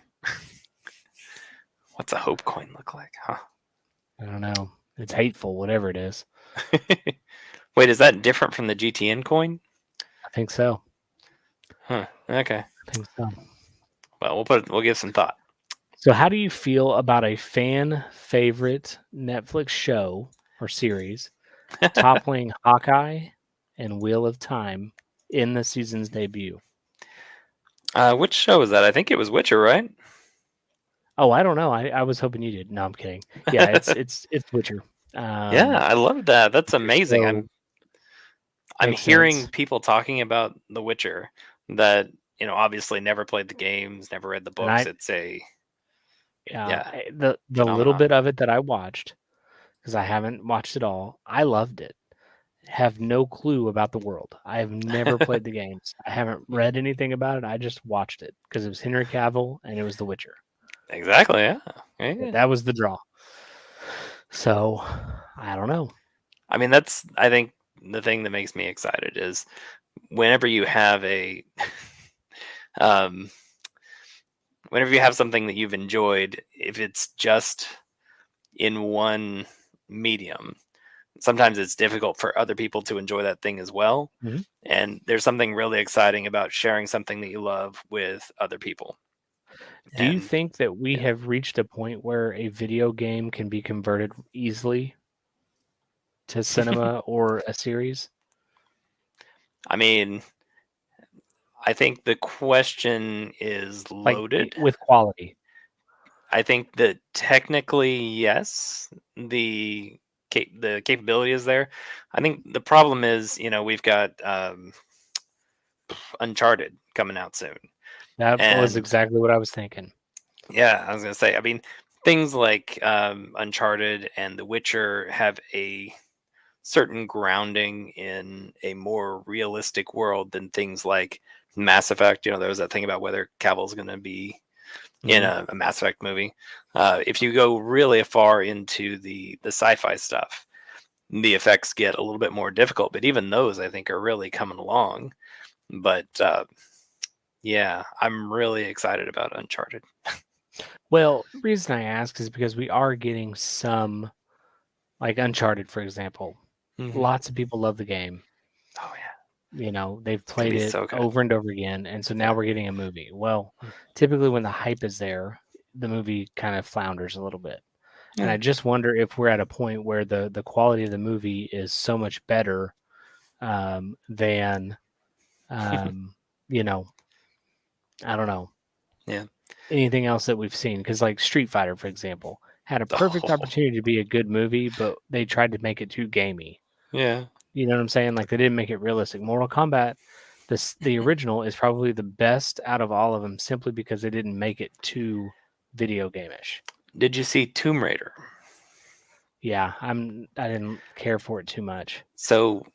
What's a Hope Coin look like? Huh? I don't know. It's hateful, whatever it is. Wait, is that different from the GTN coin? I think so. Huh. Okay. I think so. Well, we'll give some thought. So, how do you feel about a fan favorite Netflix show or series toppling Hawkeye and Wheel of Time in the season's debut? Which show is that? I think it was Witcher, right? Oh, I don't know. I was hoping you did. No, I'm kidding. Yeah, it's Witcher. Yeah, I love that. That's Witcher amazing. show I'm makes hearing sense. people talking about The Witcher that obviously never played the games, never read the And books. It's a yeah the little phenomenon. bit of it that I watched, because I haven't watched it all, I loved it. Have no clue about the world. I have never played the games. I haven't Mm, read anything about it. I just watched it because it was Henry Cavill and it was The Witcher. exactly. Yeah. Yeah, Yeah. that was the draw. So I don't know. I mean, that's I think the thing that makes me excited is whenever you have a um whenever you have something that you've enjoyed, if it's just in one medium, sometimes it's difficult for other people to enjoy that thing as well. Mhm. And there's something really exciting about sharing something that you love with other people. Do you And think that we yeah, have reached a point where a video game can be converted easily to cinema or a series? I mean, I think the question is Like loaded. with quality? I think that technically, yes, the capability is there. I think the problem is, we've got Uncharted coming out soon, That was and exactly what I was thinking. yeah, I was gonna say. I mean, things like Uncharted and The Witcher have a certain grounding in a more realistic world than things like Mass Effect. There was that thing about whether Cavill's going to be in Mhm. a Mass Effect movie. If you go really far into the sci-fi stuff, the effects get a little bit more difficult. But even those, I think, are really coming along. But yeah, I'm really excited about Uncharted. Well, the reason I ask is because we are getting some, like Uncharted, for example. Hmm. Lots of people love the game. Oh yeah, They've it's gonna played be it so good. over and over again, and so now Yeah. we're getting a movie. Well, typically when the hype is there, the movie kind of flounders a little bit. And Yeah. I just wonder if we're at a point where the quality of the movie is so much better than um, you know, I don't know, Yeah. anything else that we've seen. Because like Street Fighter, for example, had a perfect Oh, opportunity to be a good movie, but they tried to make it too gamey. yeah. You know what I'm saying? Like they didn't make it realistic. Mortal Kombat, the original is probably the best out of all of them, simply because they didn't make it too video game-ish. Did you see Tomb Raider? Yeah, I didn't care for it too much. So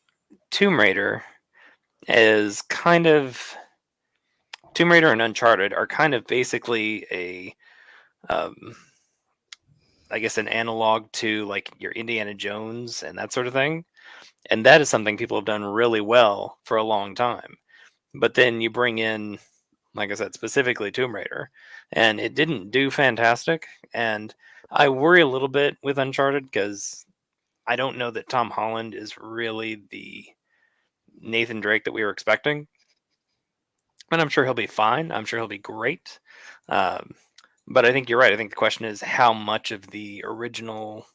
Tomb Raider is kind of Tomb Raider and Uncharted are kind of basically um, I guess, an analog to like your Indiana Jones and that sort of thing. And that is something people have done really well for a long time. But then you bring in, like I said, specifically Tomb Raider, and it didn't do fantastic. And I worry a little bit with Uncharted because I don't know that Tom Holland is really the Nathan Drake that we were expecting. And I'm sure he'll be fine. I'm sure he'll be great. Um, but I think you're right. I think the question is how much of the original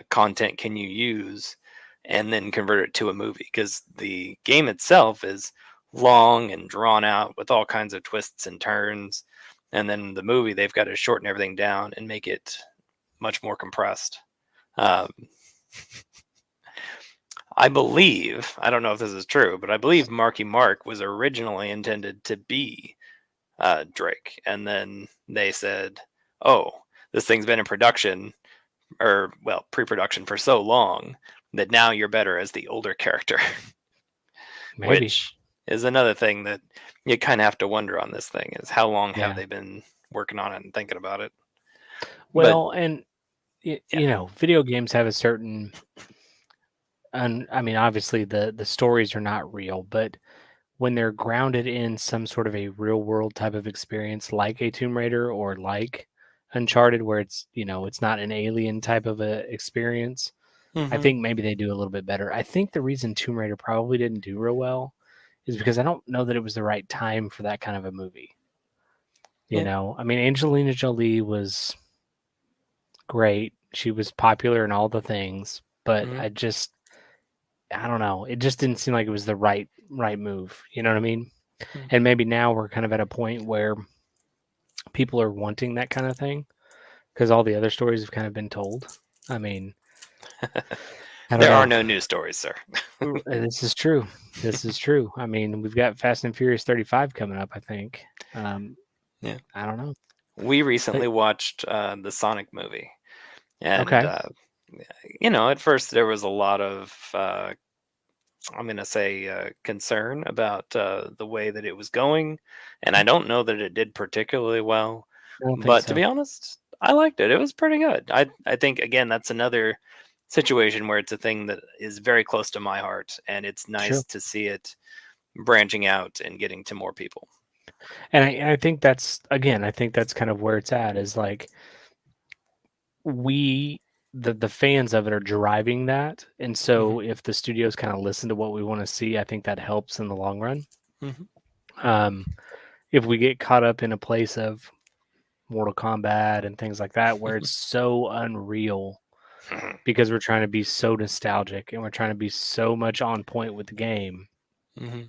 content can you use and then convert it to a movie? Because the game itself is long and drawn out with all kinds of twists and turns. And then the movie, they've got to shorten everything down and make it much more compressed. Um, I believe, I don't know if this is true, but I believe Marky Mark was originally intended to be Drake. And then they said, oh, this thing's been in production or, well, pre-production for so long that now you're better as the older character. Maybe. Which is another thing that you kind of have to wonder on this thing is how long have Yeah. they been working on it and thinking about it. But Well, and yeah. video games have a certain, and I mean, obviously the stories are not real, but when they're grounded in some sort of a real world type of experience, like a Tomb Raider or like Uncharted, where it's not an alien type of a experience, I Hmm. think maybe they do a little bit better. I think the reason Tomb Raider probably didn't do real well is because I don't know that it was the right time for that kind of a movie. Yeah. I mean, Angelina Jolie was great. She was popular in all the things, but Hmm. I don't know. It just didn't seem like it was the right move. You know what I mean? And maybe now we're kind of at a point where people are wanting that kind of thing because all the other stories have kind of been told. I mean, I don't There are know. no news stories, sir. This is true. This is true. I mean, we've got Fast and Furious 35 coming up, I think. Um, Yeah. I don't know. We But recently watched the Sonic movie. And, okay. at first there was a lot of, I'm going to say, concern about the way that it was going. And I don't know that it did particularly well. I don't think But to so. be honest, I liked it. It was pretty good. I think, again, that's another situation where it's a thing that is very close to my heart. And it's Sure. nice to see it branching out and getting to more people. And I think that's, again, I think that's kind of where it's at is like we the fans of it are driving that, and Hmm. so if the studios kind of listen to what we want to see, I think that helps in the long run. Hmm. um if we get caught up in a place of Mortal Kombat and things like that where it's so unreal because we're trying to be so nostalgic and we're trying to be so much on point with the game, Hmm.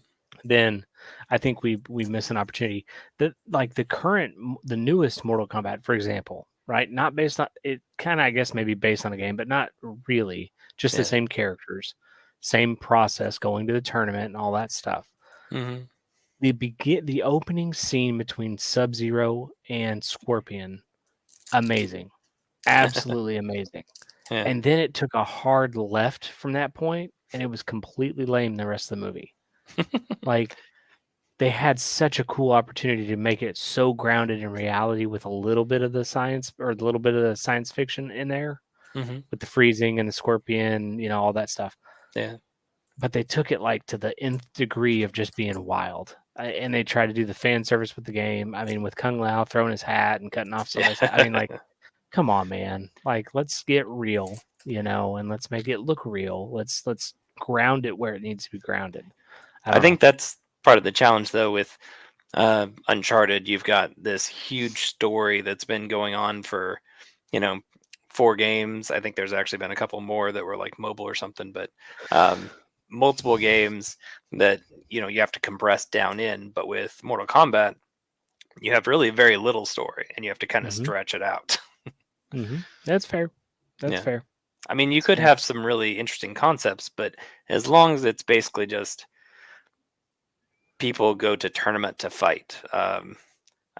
then I think we miss an opportunity. Like the newest Mortal Kombat, for example, right? Not based on it, kind of I guess maybe based on a game, but not really. Just the Yeah. same characters, same process, going to the tournament and all that stuff. Hmm. The opening scene between Sub Zero and Scorpion, amazing, absolutely amazing. Yeah. And then it took a hard left from that point, and it was completely lame the rest of the movie. Like, they had such a cool opportunity to make it so grounded in reality with a little bit of the science or a little bit of the science fiction in there Hmm. with the freezing and the scorpion, all that stuff. Yeah. But they took it like to the nth degree of just being wild. And they tried to do the fan service with the game. I mean, with Kung Lao throwing his hat and cutting off somebody's head. I mean, like, come on, man. Like, let's get real, and let's make it look real. Let's ground it where it needs to be grounded. I I don't know. think that's part of the challenge, though, with Uncharted. You've got this huge story that's been going on for, you know, 4 games. I think there's actually been a couple more that were like mobile or something, but multiple games that you have to compress down in. But with Mortal Kombat, you have really very little story, and you have to kind of Mm-hmm. stretch it out. Mm-hmm. That's fair. That's Yeah, fair. I mean, you That's could fair. have some really interesting concepts, but as long as it's basically just people go to tournament to fight. I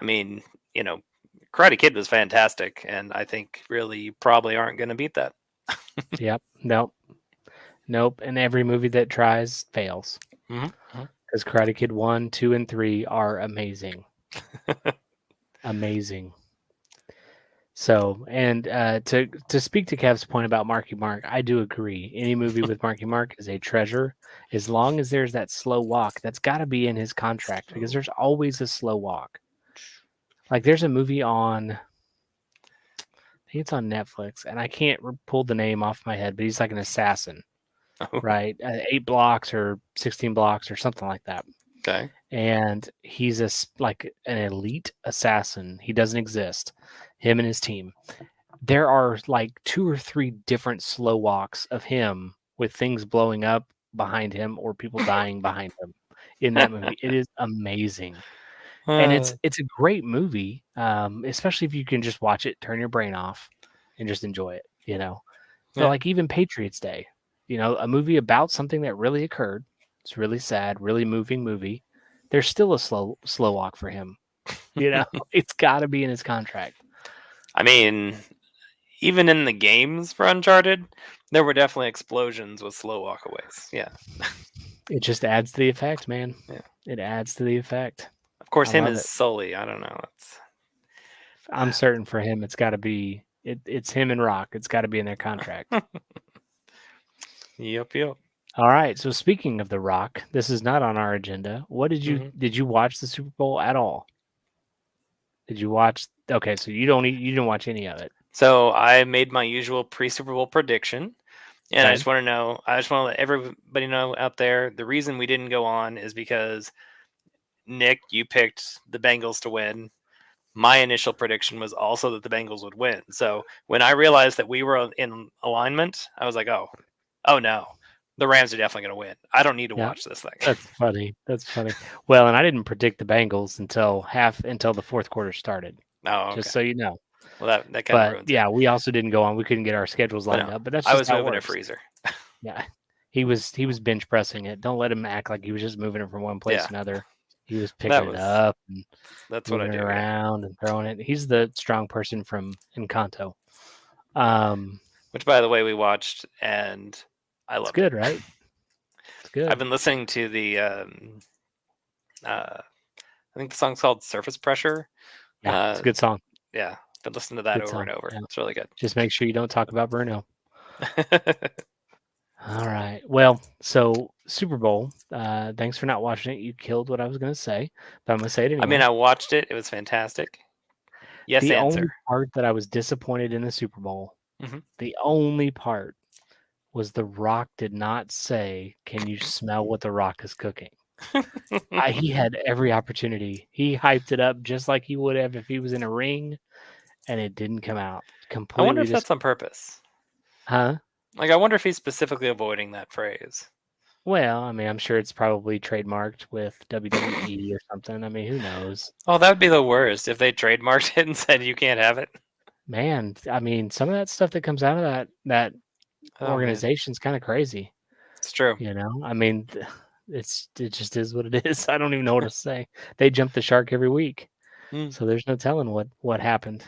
mean, you know, Karate Kid was fantastic, and I think really you probably aren't going to beat that. Yep. Nope. Nope. And every movie that tries fails Hmm. Hmm. because Karate Kid 1, 2, and 3 are amazing. Amazing. So, and to speak to Kev's point about Marky Mark, I do agree. Any movie with Marky Mark is a treasure, as long as there's that slow walk. That's got to be in his contract because there's always a slow walk. Like there's a movie on, I think it's on Netflix, and I can't pull the name off my head, but he's like an assassin, right? 8 blocks or 16 blocks or something like that. Okay. And he's like an elite assassin. He doesn't exist. Him and his team. There are like 2 or 3 different slow walks of him with things blowing up behind him or people dying behind him in that movie. It is amazing. And Uh, it's a great movie, especially if you can just watch it, turn your brain off, and just enjoy it. But yeah. like even Patriots Day, a movie about something that really occurred. It's really sad, really moving movie. There's still a slow walk for him. It's got to be in his contract. I mean, even in the games for Uncharted, there were definitely explosions with slow walkaways. Yeah. It just adds to the effect, man. Yeah. It adds to the effect. Of course, I him love is it. Sully. I don't know. I'm certain for him, it's got to be. It's him and Rock. It's got to be in their contract. Yep. Yep. All right. So speaking of The Rock, this is not on our agenda. What Hmm. did you watch the Super Bowl at all? Did you watch? Okay, so you didn't watch any of it. So I made my usual pre-Super Bowl prediction. And I Okay. just want to know, I just want to let everybody know out there, the reason we didn't go on is because Nick, you picked the Bengals to win. My initial prediction was also that the Bengals would win. So when I realized that we were in alignment, I was like, oh no, the Rams are definitely going to win. I don't need to Yeah. watch this thing. That's funny. That's funny. Well, and I didn't predict the Bengals until the fourth quarter started. Oh, okay. Just so you know. Well, that kind of But ruins it. yeah, we also didn't go on. We couldn't get our schedules But lined no, up. But that's I just was how it moving a works. freezer. Yeah. He was bench pressing it. Don't let him act like he was just moving it from one place Yeah, to another. He was picking that it was up and that's what I moving it do. Yeah. around and throwing it. He's the strong person from Encanto. Which, by the way, we watched and I It's loved it. good, right? It's I've good. been listening to the I think the song's called Surface Pressure. Yeah, it's Uh, a good song. yeah, been listening to that Good over and song. over. Yeah. It's really good. Just make sure you don't talk about Bruno. All right. Well, so Super Bowl. Thanks for not watching it. You killed what I was going to say, but I'm going to say it I mean, anyway. I watched it. It was fantastic. Yes, The only answer. part that I was disappointed in the Super Bowl, Hmm. the only part was The Rock did not say, "Can you smell what The Rock is cooking?" He had every opportunity. He hyped it up just like he would have if he was in a ring, and it didn't come out. I wonder Completely if that's on purpose. Huh? Like, I wonder if he's specifically avoiding that phrase. Well, I mean, I'm sure it's probably trademarked with WWE or something. I mean, who knows? Oh, that would be the worst if they trademarked it and said you can't have it. Man, I mean, some of that stuff that comes out of that Oh man, organization's kind of crazy. it's true. I mean, it just is what it is. I don't even know what to say. They jump the shark every week, Mm. so there's no telling what happened.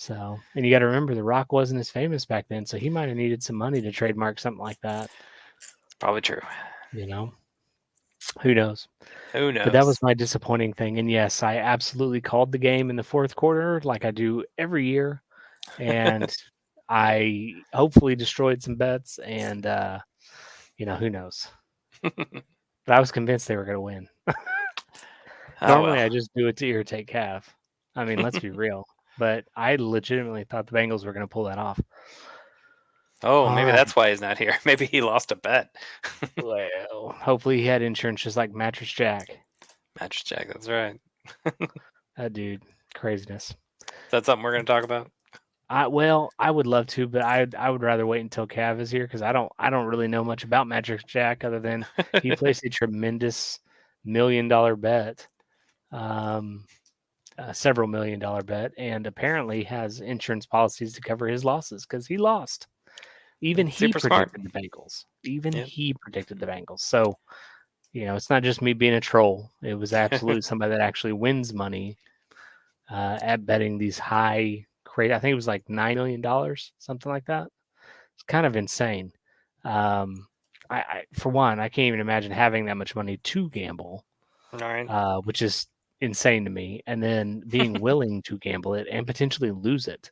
So, and you got to remember, The Rock wasn't as famous back then, so he might have needed some money to trademark something like that. It's probably true. You know, who knows? Who But that was knows? my disappointing thing. And yes, I absolutely called the game in the fourth quarter, like I do every year, and I hopefully destroyed some bets. And who knows? But I was convinced they were going to win. Oh Normally, well. I just do it to irritate Cav. I mean, let's be real. But I legitimately thought the Bengals were going to pull that off. Oh, All maybe right. that's why he's not here. Maybe he lost a bet. Well, hopefully he had insurance just like Mattress Jack. Match check. That's right. That dude, craziness. Is that something we're going to talk about? I would love to, but I would rather wait until Cav is here because I don't really know much about Mattress Jack other than he placed a tremendous $1 million bet, several $1 million bet, and apparently has insurance policies to cover his losses because he lost. Even That's he super smart. predicted the Bengals. Even Yep. he predicted the Bengals. So it's not just me being a troll. It was absolutely somebody that actually wins money at betting these high I think it was like $9 million, something like that. It's kind of insane. For one, I can't even imagine having that much money to gamble, All right. which is insane to me. And then being willing to gamble it and potentially lose it,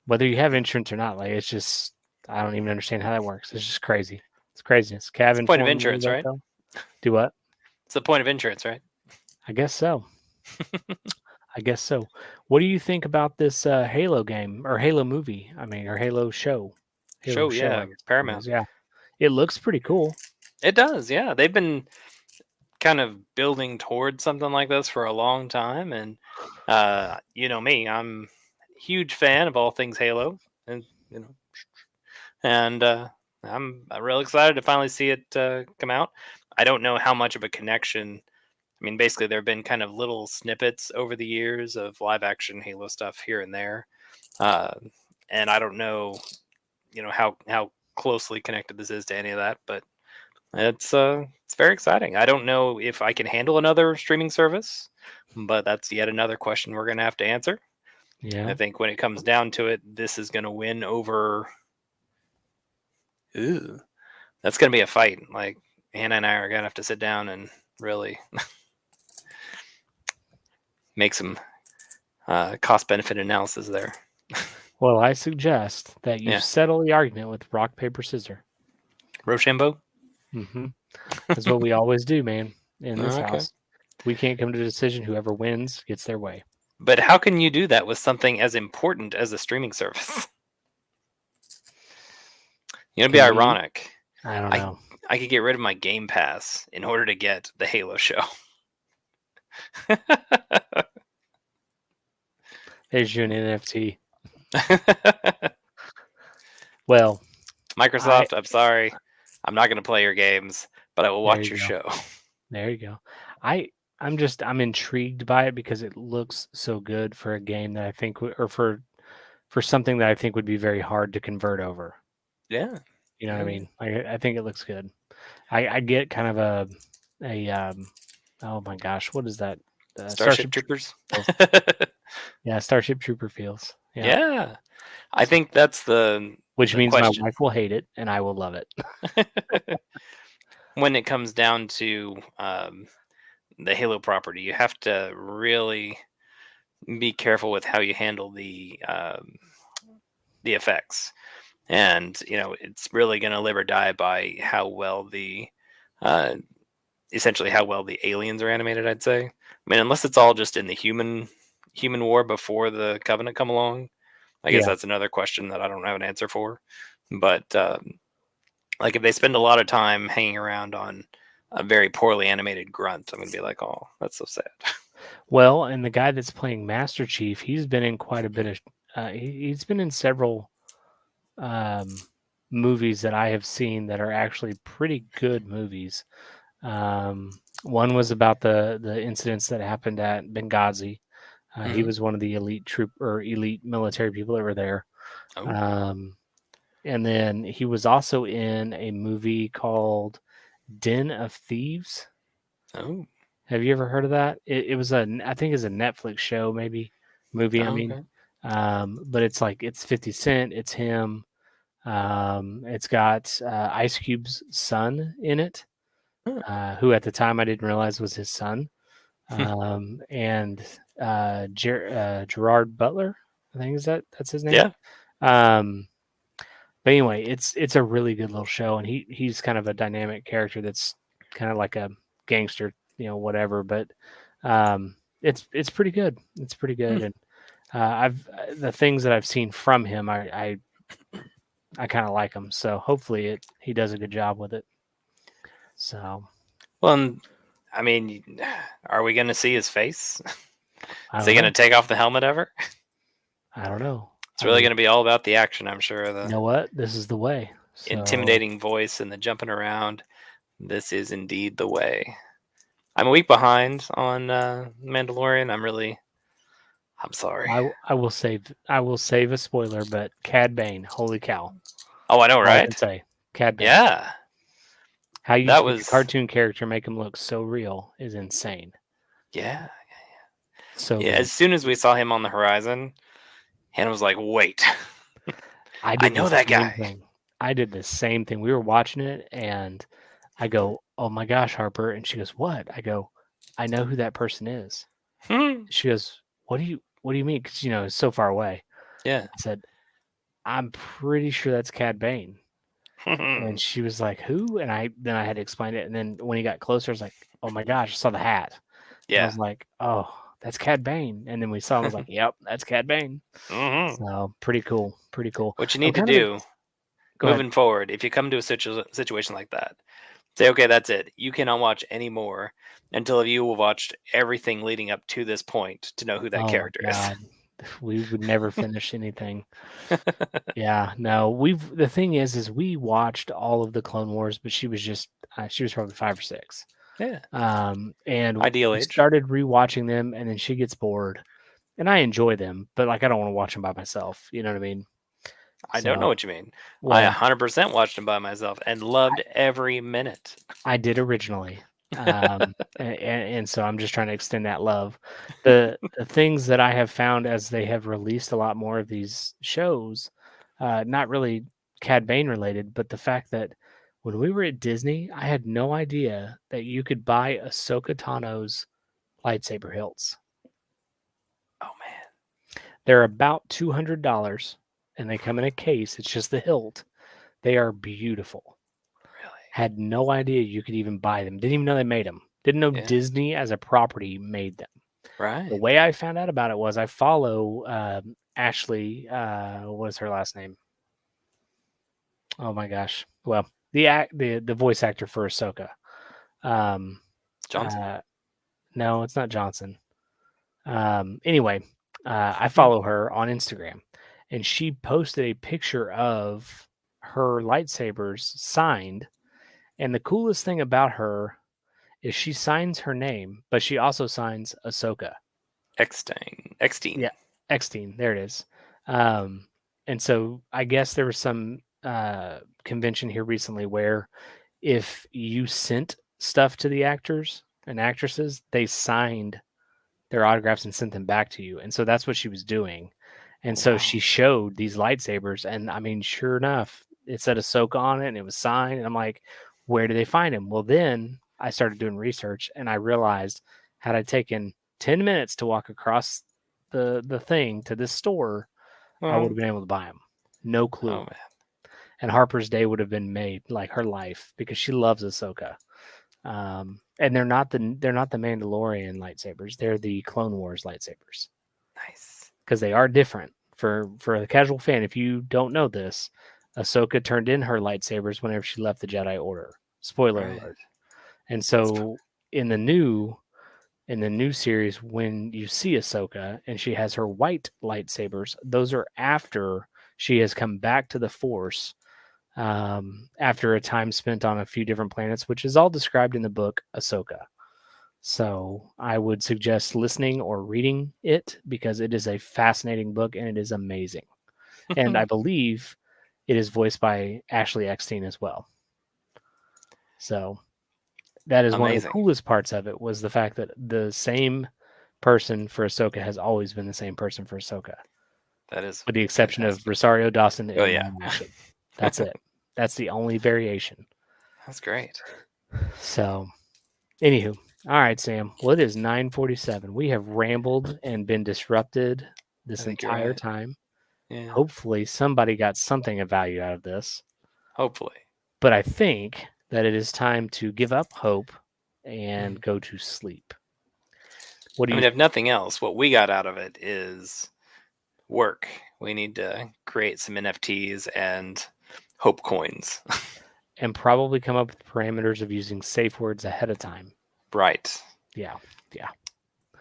whether you have insurance or not. Like it's just, I don't even understand how that works. It's just crazy. It's craziness. Cav It's the point of informed me insurance, that right? though. Do what? It's the point of insurance, right? I guess so. I guess so. What do you think about this Halo game or Halo movie? I mean, or Halo show? Halo Show, show, yeah. I guess it Paramount. is. Yeah, it looks pretty cool. It does, yeah. They've been kind of building towards something like this for a long time, and you know me, I'm a huge fan of all things Halo, and you know, and I'm real excited to finally see it come out. I don't know how much of a connection. I mean, basically, there have been kind of little snippets over the years of live action Halo stuff here and there, uh, and I don't know, how closely connected this is to any of that, but it's very exciting. I don't know if I can handle another streaming service, but that's yet another question we're gonna have to answer. I Yeah. think when it comes down to it, this is gonna win over. Ooh, that's gonna be a fight. Like Hannah and I are gonna have to sit down and really make some cost benefit analysis there. Well, I suggest that you Yeah, settle the argument with rock paper scissors. Rochambeau. Mm-hmm. That's what we always do, man. In this Okay, house, we can't come to a decision. Whoever wins gets their way. but how can you do that with something as important as a streaming service? It'd be Convenient. ironic. I don't I know. I could get rid of my Game Pass in order to get the Halo show. There's you an NFT. Well, I Microsoft, I'm sorry. I'm not going to play your games, but I will there watch you your go. show. There you go. I'm intrigued by it because it looks so good for a game that I think or for something that I think would be very hard to convert over. Yeah. You know what I Yeah, yeah. mean? I think it looks good. I get kind of a oh my gosh, what is that? Starship Starship Trooper Troopers. feels. Yeah, Starship Trooper feels. Yeah, Yeah. I think that's the which the means my question. wife will hate it and I will love it. When it comes down to the Halo property, you have to really be careful with how you handle the effects, and it's really going to live or die by how well the uh, essentially how well the aliens are animated. I'd say. I mean, unless it's all just in the human war before the Covenant come along. I guess Yeah. that's another question that I don't have an answer for. But like if they spend a lot of time hanging around on a very poorly animated grunt, I'm gonna be like, oh, that's so sad. Well, and the guy that's playing Master Chief, he's been in quite a bit of he's been in several um movies that I have seen that are actually pretty good movies. One was about the incidents that happened at Benghazi. He Hmm. was one of the elite military people that were there. Oh, Um, and then he was also in a movie called Den of Thieves. oh, Have you ever heard of that? It was I think it's a Netflix show, maybe movie. I oh, mean, okay. But it's like it's 50 Cent, it's him. It's got Ice Cube's son in it, Huh. who at the time I didn't realize was his son, and Gerard Butler, I think that's his name. Yeah. Um, but anyway, it's a really good little show, and he's kind of a dynamic character that's kind of like a gangster, whatever. But it's pretty good. It's pretty Hmm. good, and I've the things that I've seen from him, I kind of like him. So hopefully he does a good job with it. So Well, I mean, are we going to see his face? I Is don't he going to know. take off the helmet ever? I don't know. It's I really mean, going to be all about the action, I'm sure. you The know what? This is the way. So intimidating voice and the jumping around. This is indeed the way. I'm a week behind on Mandalorian. I'm sorry. I will save a spoiler, but Cad Bane, holy cow! Oh, I know, All I can right? say, Cad Bane. Yeah. How you That take a was, cartoon character, make him look so real is insane. yeah. So Yeah. good. As soon as we saw him on the horizon, Hannah was like, wait, I I did the know that same guy. thing. I did the same thing. We were watching it, and I go, "Oh my gosh, Harper!" And she goes, "What?" I go, "I know who that person is." Hmm. She goes, "What do you mean?" Because it's so far away. Yeah. I said, "I'm pretty sure that's Cad Bane." And she was like, "Who?" And I had to explain it. And then when he got closer, I was like, "Oh my gosh!" I saw the hat, and I Yeah. was like, "Oh, that's Cad Bane." And then we saw him. I was like, "Yep, that's Cad Bane." Hmm. So pretty cool, pretty cool. What you I'm need to kind of do go ahead. moving forward, if you come to a situation like that, say, okay, that's it. You cannot watch any more until you have watched everything leading up to this point to know who that Oh my character is. god, we would never finish anything. Yeah, no, the thing is we watched all of the Clone Wars, but she was probably 5 or 6. Yeah. And Ideal we age. started rewatching them, and then she gets bored, and I enjoy them, but like I don't want to watch them by myself. You know what I mean? I don't know So, what you mean. I well, 100% watched him by myself and I, loved every minute. I did originally, and so I'm just trying to extend that love. The things that I have found as they have released a lot more of these shows, not really Cad Bane related, but the fact that when we were at Disney, I had no idea that you could buy Ahsoka Tano's lightsaber hilts. Oh man, They're about $200, and they come in a case. It's just the hilt. They are beautiful. really? Had no idea you could even buy them. Didn't even know they made them. Didn't know Yeah. Disney as a property made them. The Right. way I found out about it was I follow Ashley. What is her last name? Oh my gosh. Well, the voice actor for Ahsoka. Um, Johnson? uh, no, it's not Johnson. Anyway, I Hmm. follow her on Instagram, and she posted a picture of her lightsabers signed. And the coolest thing about her is she signs her name, but she also signs Ahsoka. Eckstein. Eckstein. Yeah, Eckstein. There it is. Um, and so I guess there was some convention here recently where if you sent stuff to the actors and actresses, they signed their autographs and sent them back to you. And so that's what she was doing. And so Wow. she showed these lightsabers, and I mean, sure enough, it said Ahsoka on it, and it was signed. And I'm like, where do they find him? Well, then I started doing research, and I realized had I taken 10 minutes to walk across the thing to this store, I would Well, have been able to buy them. No oh clue. man. And Harper's day would have been made, like her life, because she loves Ahsoka. And they're not the Mandalorian lightsabers; they're the Clone Wars lightsabers Nice. because they are different. For the casual fan, if you don't know this, Ahsoka turned in her lightsabers whenever she left the Jedi Order. Spoiler Right. alert. And That's fun. so in the new series, when you see Ahsoka and she has her white lightsabers, those are after she has come back to the Force after a time spent on a few different planets, which is all described in the book Ahsoka. So I would suggest listening or reading it because it is a fascinating book and it is amazing. And I believe it is voiced by Ashley Eckstein as well. So that is one of the Amazing. coolest parts of it was the fact that the same person for Ahsoka has always been the same person for Ahsoka. That is with the exception of fantastic. Rosario Dawson Oh in yeah, live action. That's it. That's the only variation. that's great. So, anywho, all right, Sam. Well, it is 9:47. We have rambled and been disrupted I this think you're entire right. time. Yeah, Hopefully, somebody got something of value out of this. hopefully. But I think that it is time to give up hope and Mhm. go to sleep. What do I you mean, if nothing else, what we got out of it is work. We need to create some NFTs and hope coins. and probably come up with parameters of using safe words ahead of time? Right. Yeah. Yeah.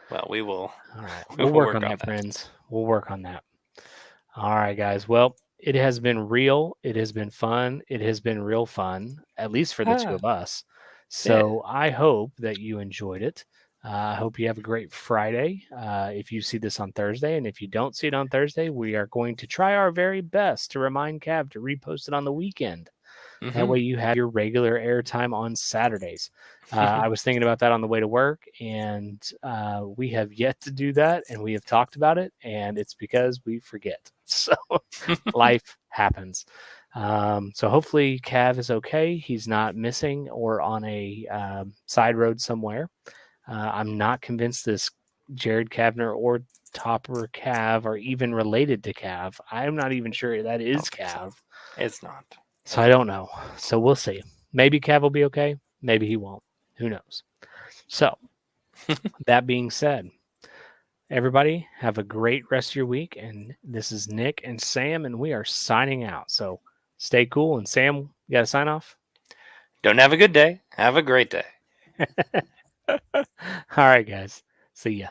Well, we will. All right. We We'll will work work on on that, that. friends. We'll work on that. All right, guys. Well, it has been real. It has been fun. It has been real fun, at least for the two Ah, of us. yeah. So I hope that you enjoyed it. I hope you have a great Friday. If you see this on Thursday, and if you don't see it on Thursday, we are going to try our very best to remind Cav to repost it on the weekend. That Mm-hmm. way you have your regular airtime on Saturdays. I was thinking about that on the way to work, and we have yet to do that, and we have talked about it, and it's because we forget. So life happens. So hopefully Cav is okay. He's not missing or on a side road somewhere. I'm not convinced this Jared Kavner or Topper Cav are even related to Cav. I'm not even sure that I is don't think so. Cav. It's not. So I don't know. So we'll see. Maybe Cav will be okay. Maybe he won't. Who knows? So that being said, everybody have a great rest of your week. And this is Nick and Sam, and we are signing out. So stay cool. And Sam, you got to sign off? Don't have a good day. Have a great day. All right, guys. See ya.